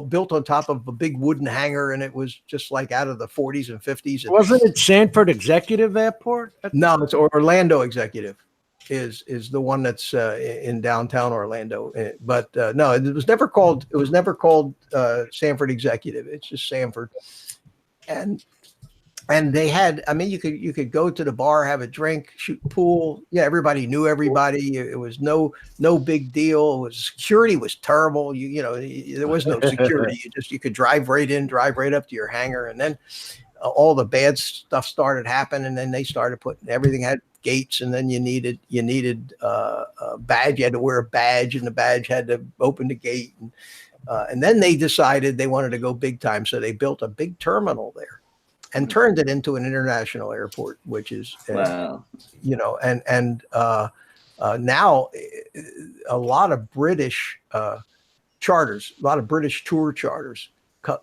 built on top of a big wooden hangar, and it was just like out of the 40s and 50s. Wasn't it Sanford Executive Airport? No, it's Orlando Executive is the one that's in downtown Orlando. But no, it was never called Sanford Executive. It's just Sanford. And they had, I mean, you could go to the bar, have a drink, shoot pool. Yeah, everybody knew everybody. It was no big deal. Security was terrible. There was no security. You could drive right in, drive right up to your hangar, and then all the bad stuff started happening. And then they started putting, everything had gates, and then you needed a badge. You had to wear a badge, and the badge had to open the gate. And then they decided they wanted to go big time, so they built a big terminal there and turned it into an international airport, which is, Wow. now a lot of British charters, a lot of British tour charters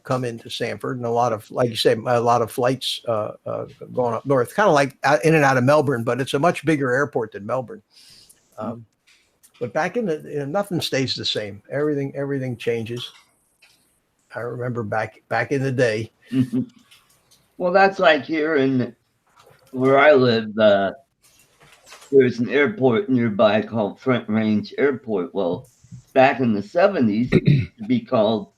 come into Sanford, and a lot of, like you say, a lot of flights going up north, kind of like in and out of Melbourne, but it's a much bigger airport than Melbourne. But back in nothing stays the same. Everything changes. I remember back in the day. Well, that's like here in where I live. There's an airport nearby called Front Range Airport. Well, back in the 70s, it used to be called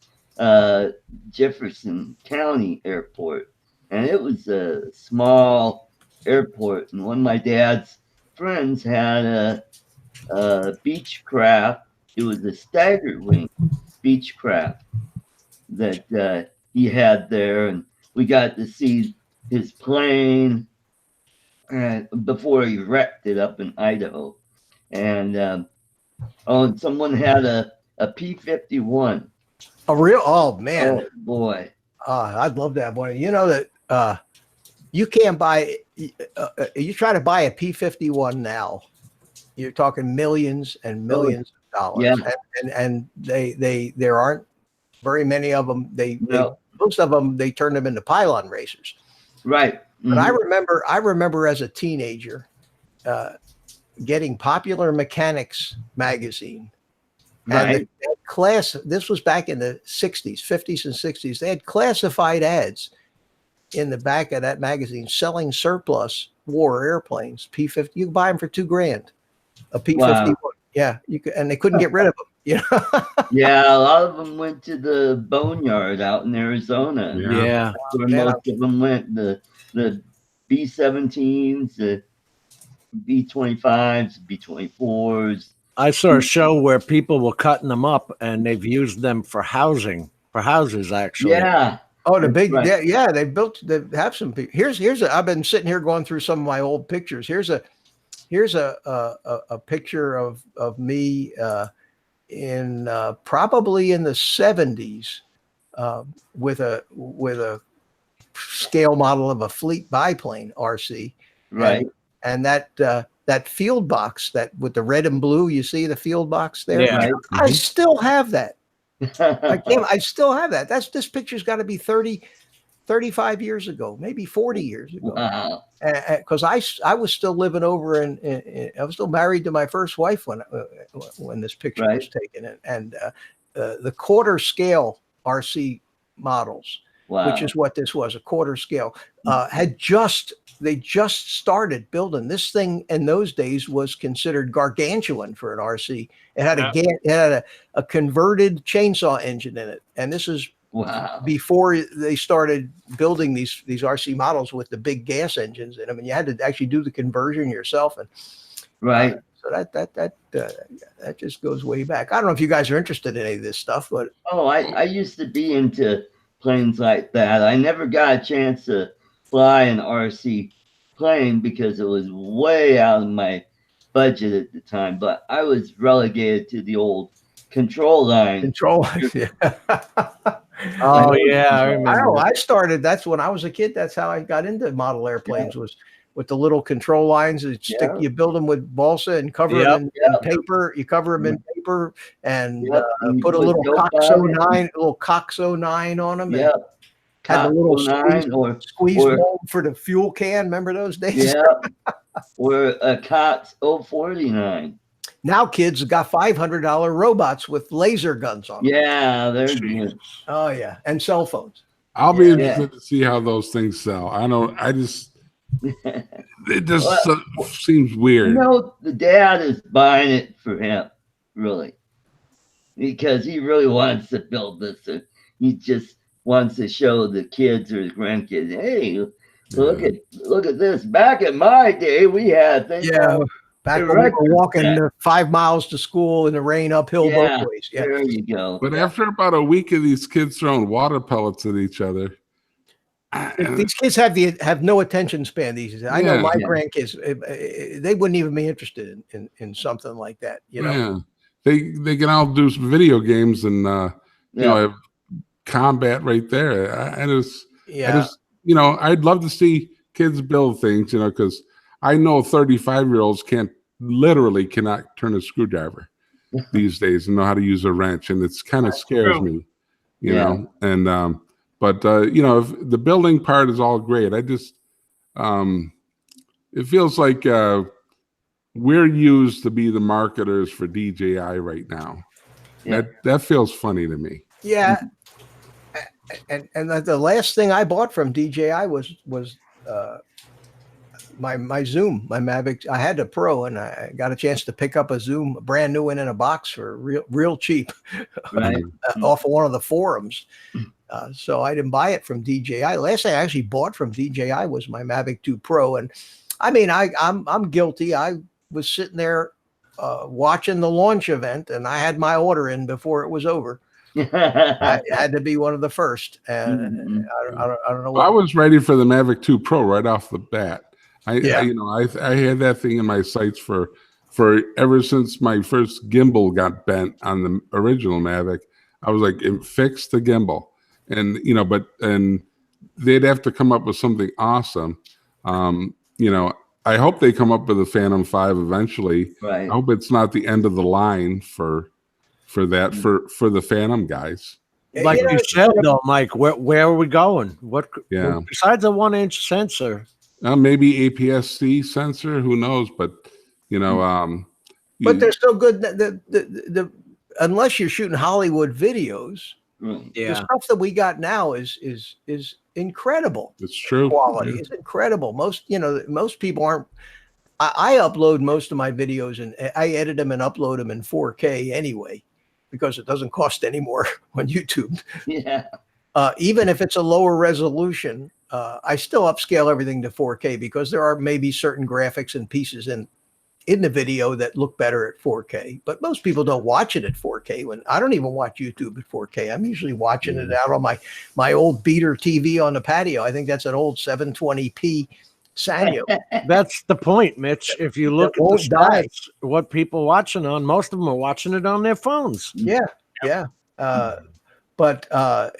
Jefferson County Airport, and it was a small airport. And one of my dad's friends had a Beechcraft. It was a staggered wing Beechcraft that he had there, and we got to see his plane before he wrecked it up in Idaho. And and someone had a P-51. A real, oh man, Oh boy, I'd love to have one. You know that you can't buy. You try to buy a P-51 now, you're talking millions and millions of dollars. Yeah. And there aren't very many of them. Most of them, they turn them into pylon racers. right. But I remember as a teenager getting Popular Mechanics magazine. Right. And the class, this was back in the 60s, 50s and 60s. They had classified ads in the back of that magazine selling surplus war airplanes, P-50. You could buy them for $2,000, a P-51. Wow. Yeah, you could, and they couldn't get rid of them. Yeah, a lot of them went to the boneyard out in Arizona. Yeah. Where Yeah. most of them went. The B-17s, the B-25s, B-24s. I saw a show where people were cutting them up, and they've used them for houses actually. Yeah. Oh, the big, Right. yeah, they have some. I've been sitting here going through some of my old pictures. Here's a picture of me in probably in the 70s with a scale model of a fleet biplane RC. Right. And that field box, that with the red and blue, you see the field box there. Yeah. Right. I still have that. I still have that. This picture's got to be 35 years ago, maybe 40 years ago. Wow. Because I was still living over I was still married to my first wife when this picture Right. was taken, and the quarter scale RC models, Wow. which is what this was, a quarter scale, they just started building this thing. In those days was considered gargantuan for an RC. It had a converted chainsaw engine in it, and this is Wow. before they started building these RC models with the big gas engines in them, and you had to actually do the conversion yourself. And Right. so that just goes way back. I don't know if you guys are interested in any of this stuff, but Oh, I used to be into planes like that. I never got a chance to fly an RC plane because it was way out of my budget at the time, but I was relegated to the old control line. control. Yeah. Oh yeah, I I remember. know. I started. That's when I was a kid. That's how I got into model airplanes. Was with the little control lines. That stick. Yeah. You build them with balsa and cover Yep. them in paper. You cover them in paper and Yep, and you put a put little dope Cox on it. 09, a little Cox 09 on them. Yeah. Had the little Cox squeeze, 09 squeeze or bulb for the fuel can. Remember those days? yeah, or a Cox 049. Now kids have got $500 robots with laser guns on them. Yeah, they're Jeez. good. Oh yeah, and cell phones. I'll be Yeah. interested to see how those things sell. I know. It just seems You weird. know, the dad is buying it for him, really, because he really wants to build this. And he just wants to show the kids or his grandkids, hey, look at this. Back in my day, we had things. Yeah. Back when we were walking 5 miles to school in the rain uphill both ways. Yeah. There you go. But after about a week of these kids throwing water pellets at each other, These kids have no attention span these days. I know my Yeah. grandkids, they wouldn't even be interested in something like that. You know, they can all do some video games and you Yeah. know, have combat right there. I just you know, I'd love to see kids build things, you know, because I know 35-year-olds cannot turn a screwdriver these days and know how to use a wrench, and it's kind of scares true. me, you know. And but you know, if the building part is all great, I just it feels like we're used to be the marketers for DJI right now. Yeah. That feels funny to me. yeah. And the last thing I bought from DJI was my Zoom, my Mavic. I had a Pro, and I got a chance to pick up a Zoom, a brand new one in a box for real cheap, Right. off of one of the forums. So I didn't buy it from DJI. Last thing I actually bought from DJI was my Mavic 2 Pro, and I mean I'm guilty. I was sitting there watching the launch event, and I had my order in before it was over. I had to be one of the first, and I don't know. I was ready for the Mavic 2 Pro right off the bat. I had that thing in my sights for ever since my first gimbal got bent on the original Mavic. I was like, fix the gimbal, and you know, and they'd have to come up with something awesome. You know, I hope they come up with a Phantom 5 eventually. Right. I hope it's not the end of the line for the Phantom guys. Like you said, though, Mike, where are we going? What? Yeah. Besides a 1-inch sensor, Maybe APS-C sensor, who knows? But you know, but they're so good that the unless you're shooting Hollywood videos, the stuff that we got now is incredible. It's true. Quality is incredible. Most people aren't. I upload most of my videos and I edit them and upload them in 4K anyway, because it doesn't cost any more on YouTube. Yeah. Even if it's a lower resolution, I still upscale everything to 4K because there are maybe certain graphics and pieces in the video that look better at 4K. But most people don't watch it at 4K. When I don't even watch YouTube at 4K. I'm usually watching it out on my old beater TV on the patio. I think that's an old 720p Sanyo. that's the point, Mitch. If you look at the stats, what people watching on, most of them are watching it on their phones. Yeah. But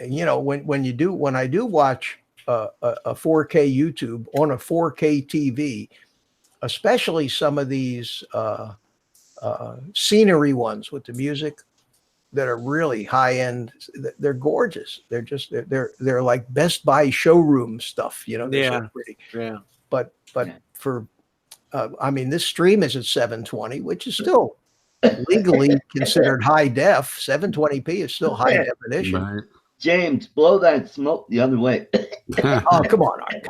you know, when I do watch a 4K YouTube on a 4K TV, especially some of these scenery ones with the music that are really high end, they're gorgeous. They're like Best Buy showroom stuff. You know, they're so pretty. Yeah. But for I mean, this stream is at 720, which is still legally considered high def. 720p is still high definition. Right. James, blow that smoke the other way. Oh, come on, Art.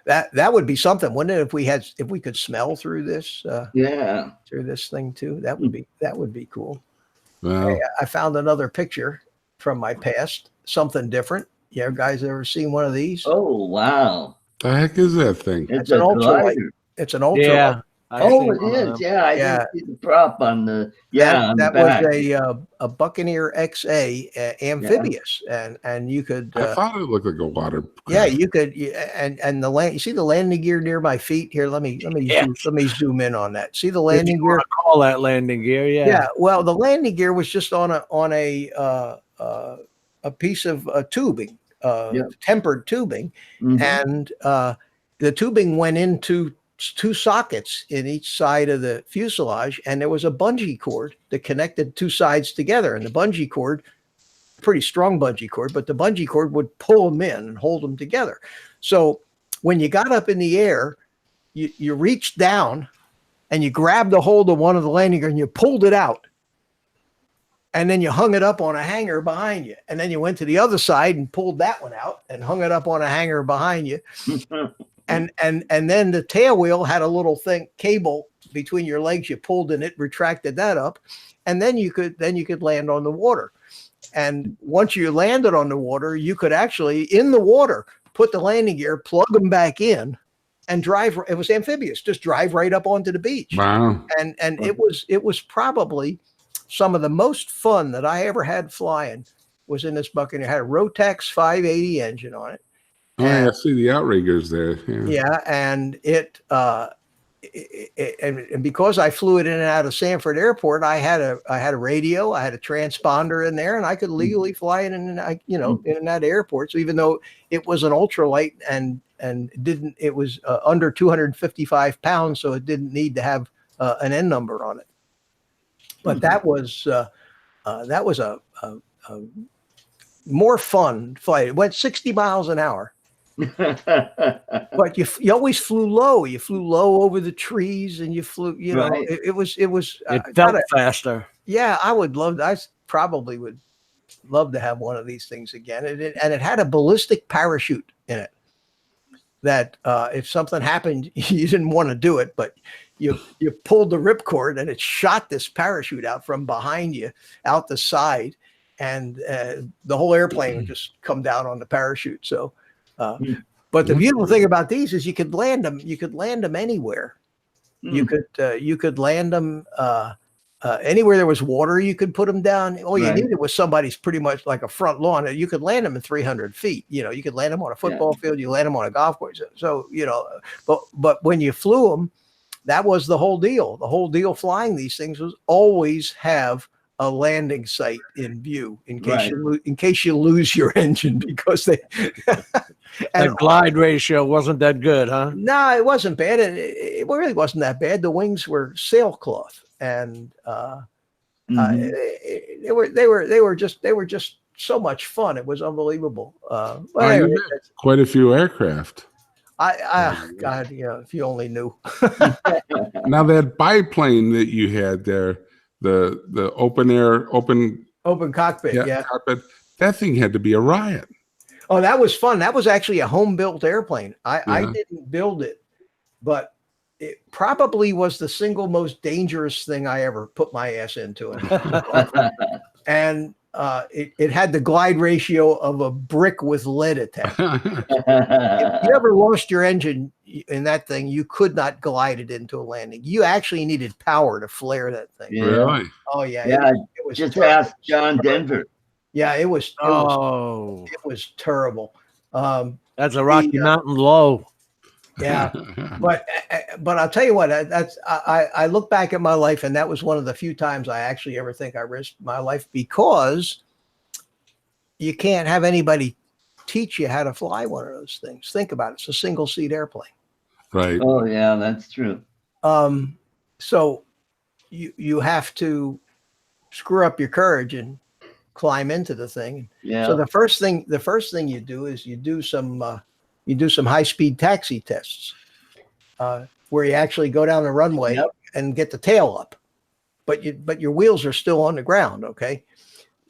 That would be something, wouldn't it? If we could smell through this, through this thing too, that would be cool. Well, Hey, I found another picture from my past, something different. You guys ever seen one of these? Oh, wow. the heck is that thing? It's an a ultralight. glider. It's an ultra. Yeah. Oh, it is. Yeah, I didn't see the prop on the. Yeah, on the that back. was a Buccaneer XA amphibious, and you could. I thought it looked like a water. Yeah, you could, and the land. You see the landing gear near my feet here. Let me zoom in on that. See the landing gear? Call that landing gear. Yeah. Yeah. Well, the landing gear was just on a a piece of tubing, Yep. tempered tubing, Mhm. and the tubing went into two sockets in each side of the fuselage, and there was a bungee cord that connected two sides together. And the bungee cord, pretty strong bungee cord, but the bungee cord would pull them in and hold them together. So when you got up in the air, you reached down and you grabbed a hold of one of the landing gear and you pulled it out. And then you hung it up on a hanger behind you. And then you went to the other side and pulled that one out and hung it up on a hanger behind you. And then the tail wheel had a little cable between your legs. You pulled and it retracted that up. And then you could land on the water. And once you landed on the water, you could actually, in the water, put the landing gear, plug them back in, and drive. It was amphibious, just drive right up onto the beach. Wow. And it was probably some of the most fun that I ever had flying was in this Buccaneer. It had a Rotax 580 engine on it. Oh, yeah, I see the outriggers there. Yeah. Yeah, and and because I flew it in and out of Sanford Airport, I had a radio, I had a transponder in there, and I could legally fly it in and out of airport. So even though it was an ultralight and it was under 255 pounds, so it didn't need to have an N number on it. But that was a more fun flight. It went 60 miles an hour. But you always flew low. You flew low over the trees, and you flew. Right. It felt faster. Yeah, I probably would love to have one of these things again. And it had a ballistic parachute in it. That if something happened, you didn't want to do it, but you pulled the ripcord and it shot this parachute out from behind you, out the side, and the whole airplane would just come down on the parachute. So. But the beautiful thing about these is you could land them. You could land them anywhere. You could land them anywhere there was water. You could put them down. All you needed was somebody's pretty much like a front lawn. You could land them in 300 feet. You could land them on a football field. You land them on a golf course. So but when you flew them, that was the whole deal. The whole deal flying these things was always have a landing site in view in case you lose your engine, because they the glide ratio wasn't that good, huh? No, it wasn't bad. It really wasn't that bad. The wings were sailcloth, and they were just so much fun. It was unbelievable. Anyway, quite a few aircraft. God, if you only knew. Now that biplane that you had there, the open cockpit, cockpit, that thing had to be a riot. Oh, that was fun. That was actually a home-built airplane. I didn't build it, but it probably was the single most dangerous thing I ever put my ass into. And it had the glide ratio of a brick with lead attached. If you ever lost your engine in that thing, you could not glide it into a landing. You actually needed power to flare that thing. Yeah. Really? Oh yeah. Yeah. It was Just terrible. ask John Denver. Yeah, it was terrible. That's a Rocky Mountain low. Yeah, but I'll tell you what, I look back at my life, and that was one of the few times I actually ever think I risked my life, because you can't have anybody teach you how to fly one of those things. Think about it. It's a single seat airplane. Right. Oh yeah, that's true. So you have to screw up your courage and climb into the thing. Yeah. So the first thing you do is you do some high-speed taxi tests, where you actually go down the runway and get the tail up, but your wheels are still on the ground. Okay.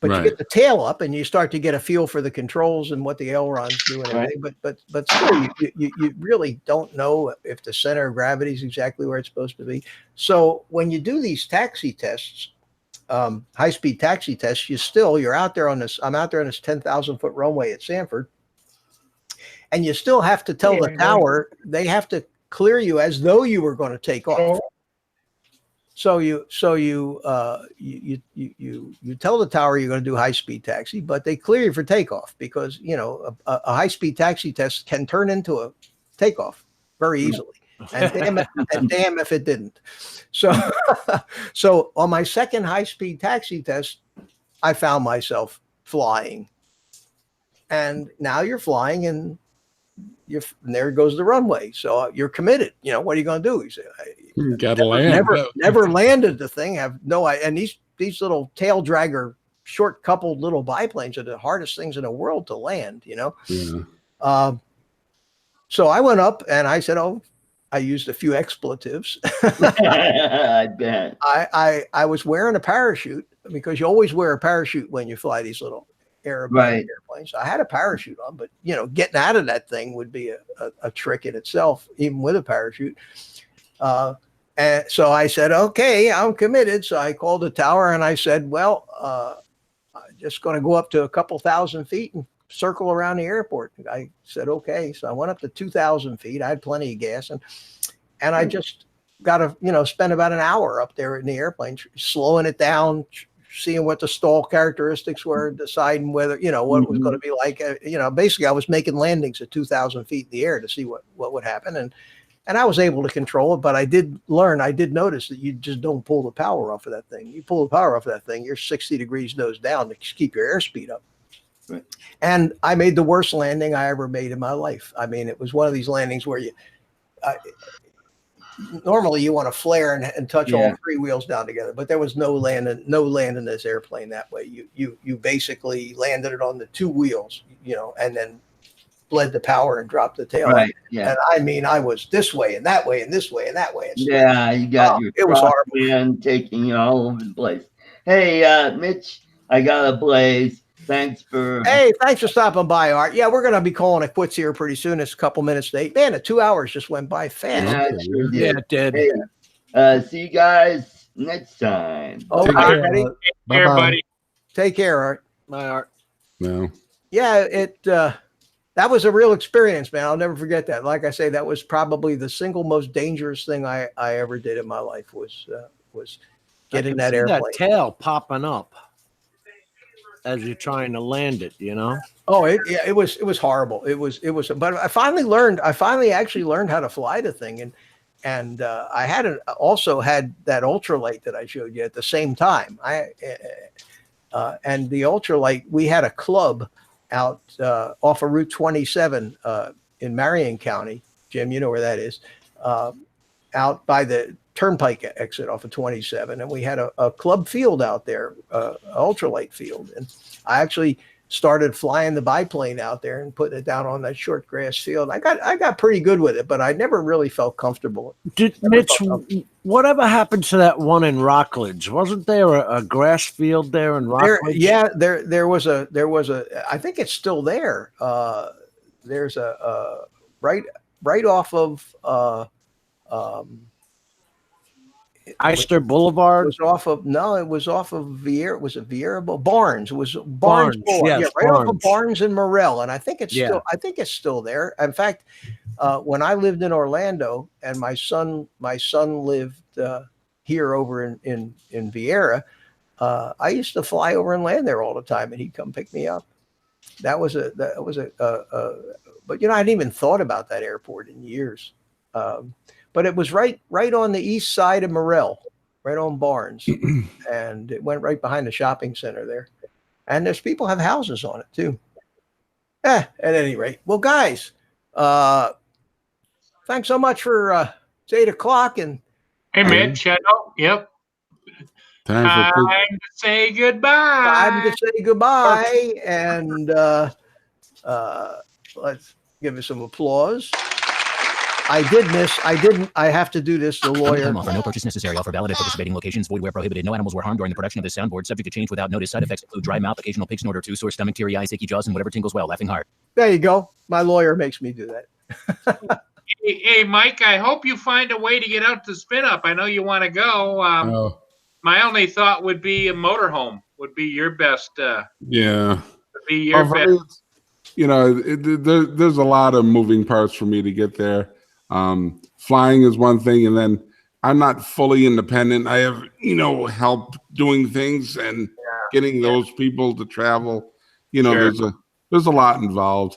But you get the tail up and you start to get a feel for the controls and what the ailerons do and everything. But still, you really don't know if the center of gravity is exactly where it's supposed to be. So when you do these taxi tests, high-speed taxi tests, you're out there on this. I'm out there on this 10,000-foot runway at Sanford, and you still have to tell the tower. They have to clear you as though you were going to take off. So you tell the tower you're going to do high-speed taxi, but they clear you for takeoff, because a high-speed taxi test can turn into a takeoff very easily, and damn if it didn't. So on my second high-speed taxi test, I found myself flying, and now you're flying, and and there goes the runway. So you're committed. You know, what are you going to do? He said, Gotta land. never landed the thing. Have no idea. And these little tail dragger, short coupled little biplanes are the hardest things in the world to land. You know. Yeah. So I went up and I said, "Oh," I used a few expletives. I bet. I was wearing a parachute, because you always wear a parachute when you fly these little Right. airplanes. I had a parachute on, but you know, getting out of that thing would be a trick in itself, even with a parachute. And so I said, okay, I'm committed. So I called the tower and I said, well, I'm just going to go up to a couple thousand feet and circle around the airport. I said, okay. So I went up to 2,000 feet. I had plenty of gas, and I just got to, you know, spend about an hour up there in the airplane, slowing it down, seeing what the stall characteristics were, deciding whether, you know, what it was going to be like. You know, basically I was making landings at 2,000 feet in the air to see what would happen. And I was able to control it, but I did notice that you just don't pull the power off of that thing. You pull the power off of that thing, you're 60 degrees nose down to keep your airspeed up. Right. And I made the worst landing I ever made in my life. I mean, it was one of these landings where normally you want to flare and touch all three wheels down together, but there was no land in this airplane that way. You basically landed it on the two wheels, you know, and then bled the power and dropped the tail. Right. Yeah. And I mean, I was this way and that way and this way and that way. Yeah. You got your it was horrible. man taking you all over the place. Hey, Mitch, I got a blaze. Thanks for stopping by, Art. Yeah, we're going to be calling it quits here pretty soon. It's a couple minutes late. Man, the 2 hours just went by fast. Yeah, it sure did. Yeah, it did. Hey, see you guys next time. Oh, Take care, care. Take care, buddy. Take care, Art. My Art. No. Yeah, that was a real experience, man. I'll never forget that. Like I say, that was probably the single most dangerous thing I ever did in my life was getting that airplane. That tail popping up as you're trying to land it, you know? Oh, it was horrible. It was, but I finally actually learned how to fly the thing. And I also had that ultralight that I showed you at the same time. And the ultralight, we had a club out off of Route 27 in Marion County. Jim, you know where that is, out by the Turnpike exit off of 27. And we had a club field out there, ultralight field. And I actually started flying the biplane out there and putting it down on that short grass field. I got pretty good with it, but I never really felt comfortable. Mitch, whatever happened to that one in Rockledge? Wasn't there a grass field there in Rockledge? There was a, I think it's still there. There's a right off of, Eister Boulevard. It was off of Vieira. Was it Vieira? Barnes. It was Barnes. Yes, yeah, right Barnes. off of Barnes and Morel. And I think it's still there. In fact, when I lived in Orlando and my son lived here over in Vieira, I used to fly over and land there all the time, and he'd come pick me up. But you know, I hadn't even thought about that airport in years. But it was right on the east side of Morel, right on Barnes, and it went right behind the shopping center there. And there's people have houses on it too. At any rate, well, guys, thanks so much for it's 8 o'clock and. Hey, Mitch. Yep. Time to say goodbye. Time to say goodbye, and let's give it some applause. I have to do this. The lawyer. Offer no purchase necessary. Offer valid at participating locations. Void where prohibited. No animals were harmed during the production of this soundboard. Subject to change without notice. Side effects include dry mouth, occasional pig snort or two, sore stomach, teary eyes, achy jaws, and whatever tingles well. Laughing heart. There you go. My lawyer makes me do that. Hey, Mike, I hope you find a way to get out to Spin Up. I know you want to go. My only thought would be a motorhome would be your best. Yeah. Would be your best. You know, there's a lot of moving parts for me to get there. Flying is one thing, and then I'm not fully independent. I have, help doing things and getting those people to travel. Sure. There's a lot involved.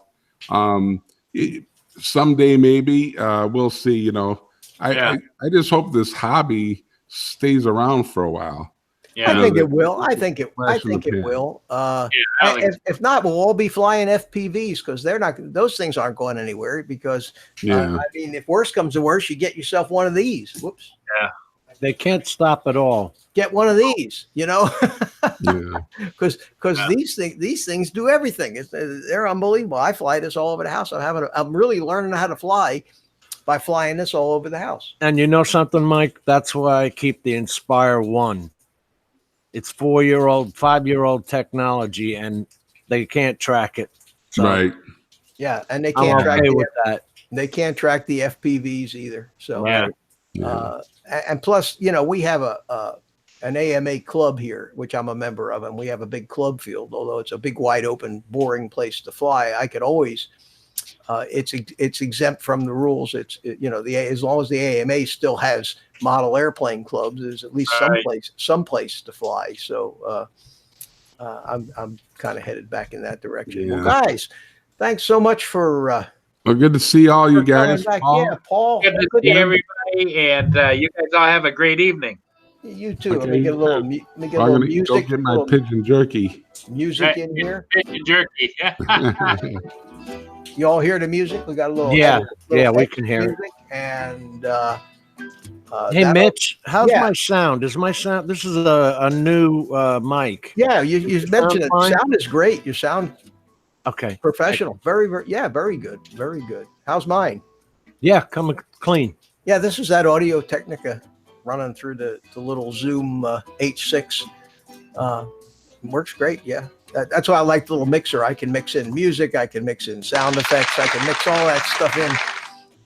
Someday maybe we'll see. I just hope this hobby stays around for a while. Yeah. I think it will. I think it National will. I don't think If not, we'll all be flying FPVs because they're not. Those things aren't going anywhere. Because Yeah. I mean, if worse comes to worse, you get yourself one of these. Whoops. They can't stop at all. Get one of these. You know, Yeah. because these things do everything. They're unbelievable. I fly this all over the house. I'm really learning how to fly by flying this all over the house. And you know something, Mike? That's why I keep the Inspire 1. It's 4-year-old, 5-year-old technology, and they can't track it. So Right. Yeah, and they I'm can't track okay the, with that. they can't track the FPVs either. So Yeah. Yeah. and plus, you know, we have an AMA club here, which I'm a member of, and we have a big club field. Although it's a big, wide open, boring place to fly, I could always. It's exempt from the rules. You know, as long as the AMA still has model airplane clubs, there's at least Right. some place to fly. So I'm kind of headed back in that direction. Well, Yeah. guys, thanks so much for. Well, good to see all you for coming guys. back. Paul. Yeah, Paul. Good to see everybody, and you guys all have a great evening. You too. Let Okay, me get a you little, too. let me get a I'm little gonna go music. get my little pigeon jerky. music in here. Fish and jerky. You all hear the music? We got a little. Yeah, little yeah, we extra can hear it. music, and Hey, that'll- Mitch, how's Yeah. my sound? Is my sound? This is a new mic. Yeah, you mentioned it. fine? Sound is great. You sound Okay. professional. Very, very, yeah, very good. Very good. How's mine? Yeah, coming clean. Yeah, this is that Audio Technica running through the little Zoom H6. Works great. Yeah. That's why I like the little mixer. I can mix in music. I can mix in sound effects. I can mix all that stuff in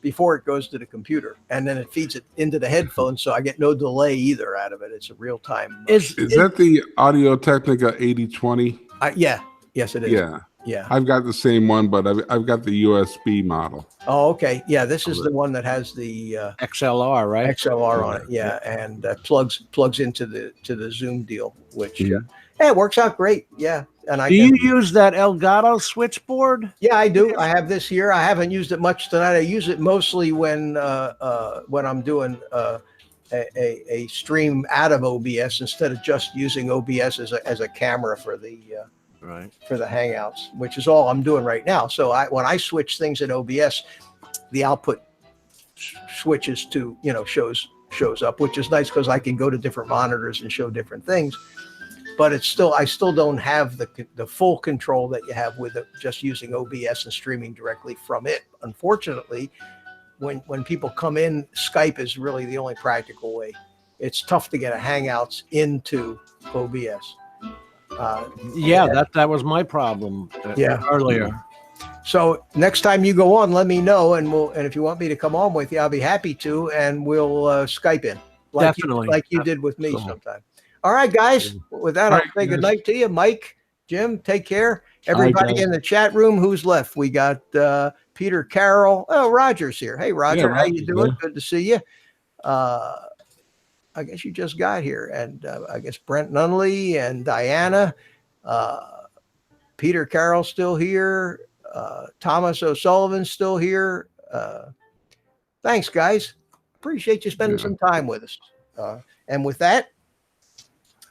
before it goes to the computer. And then it feeds it into the headphones. So I get no delay either out of it. It's a real time. Is Is that the Audio Technica 8020? Yeah. Yes, it is. Yeah. Yeah. I've got the same one, but I've got the USB model. Oh, okay. Yeah. This is the one that has the XLR, right? XLR on it. Yeah. And plugs into the Zoom deal, which Yeah. it works out great. Yeah. And I Do can, you use that Elgato switchboard? yeah, I do. I have this here. I haven't used it much tonight. I use it mostly when I'm doing a stream out of OBS instead of just using OBS as a camera for the Hangouts, which is all I'm doing right now. So when I switch things in OBS, the output switches to, shows up, which is nice because I can go to different monitors and show different things. But I still don't have the full control that you have with just using OBS and streaming directly from it. Unfortunately, when people come in, Skype is really the only practical way. It's tough to get a Hangouts into OBS. That was my problem. Earlier. So next time you go on, let me know, and if you want me to come on with you, I'll be happy to, and we'll Skype in Definitely. like you did with me sometime. All right, guys. With that, I'll say good night to you, Mike, Jim. Take care. Everybody in the chat room. Who's left? We got Peter Carroll. Oh, Roger's here. Hey, Roger, Yeah, how you Roger's doing? here. Good to see you. I guess you just got here, and I guess Brent Nunley and Diana. Peter Carroll still here. Thomas O'Sullivan still here. Thanks, guys. Appreciate you spending some time with us. And with that,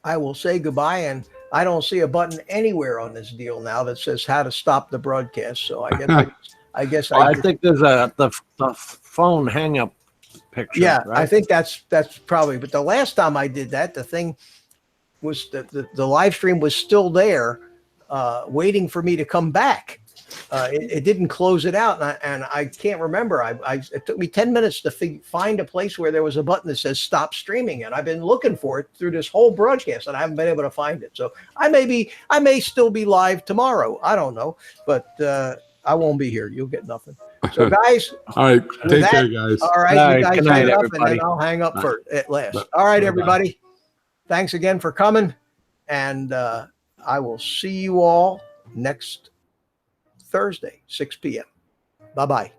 I will say goodbye. And I don't see a button anywhere on this deal now that says how to stop the broadcast. So I guess I think there's the phone hang up picture. Yeah, right? I think that's probably. But the last time I did that, the thing was the live stream was still there, waiting for me to come back. It didn't close it out, and I can't remember. It took me 10 minutes to find a place where there was a button that says stop streaming, and I've been looking for it through this whole broadcast, and I haven't been able to find it. So I may still be live tomorrow. I don't know, but I won't be here. You'll get nothing. So guys, all right, take that, care, guys. all right, All you right, guys good night, hang up, everybody. and then I'll hang up at last. All right, everybody. Thanks again for coming, and I will see you all next Thursday, 6 p.m. Bye-bye.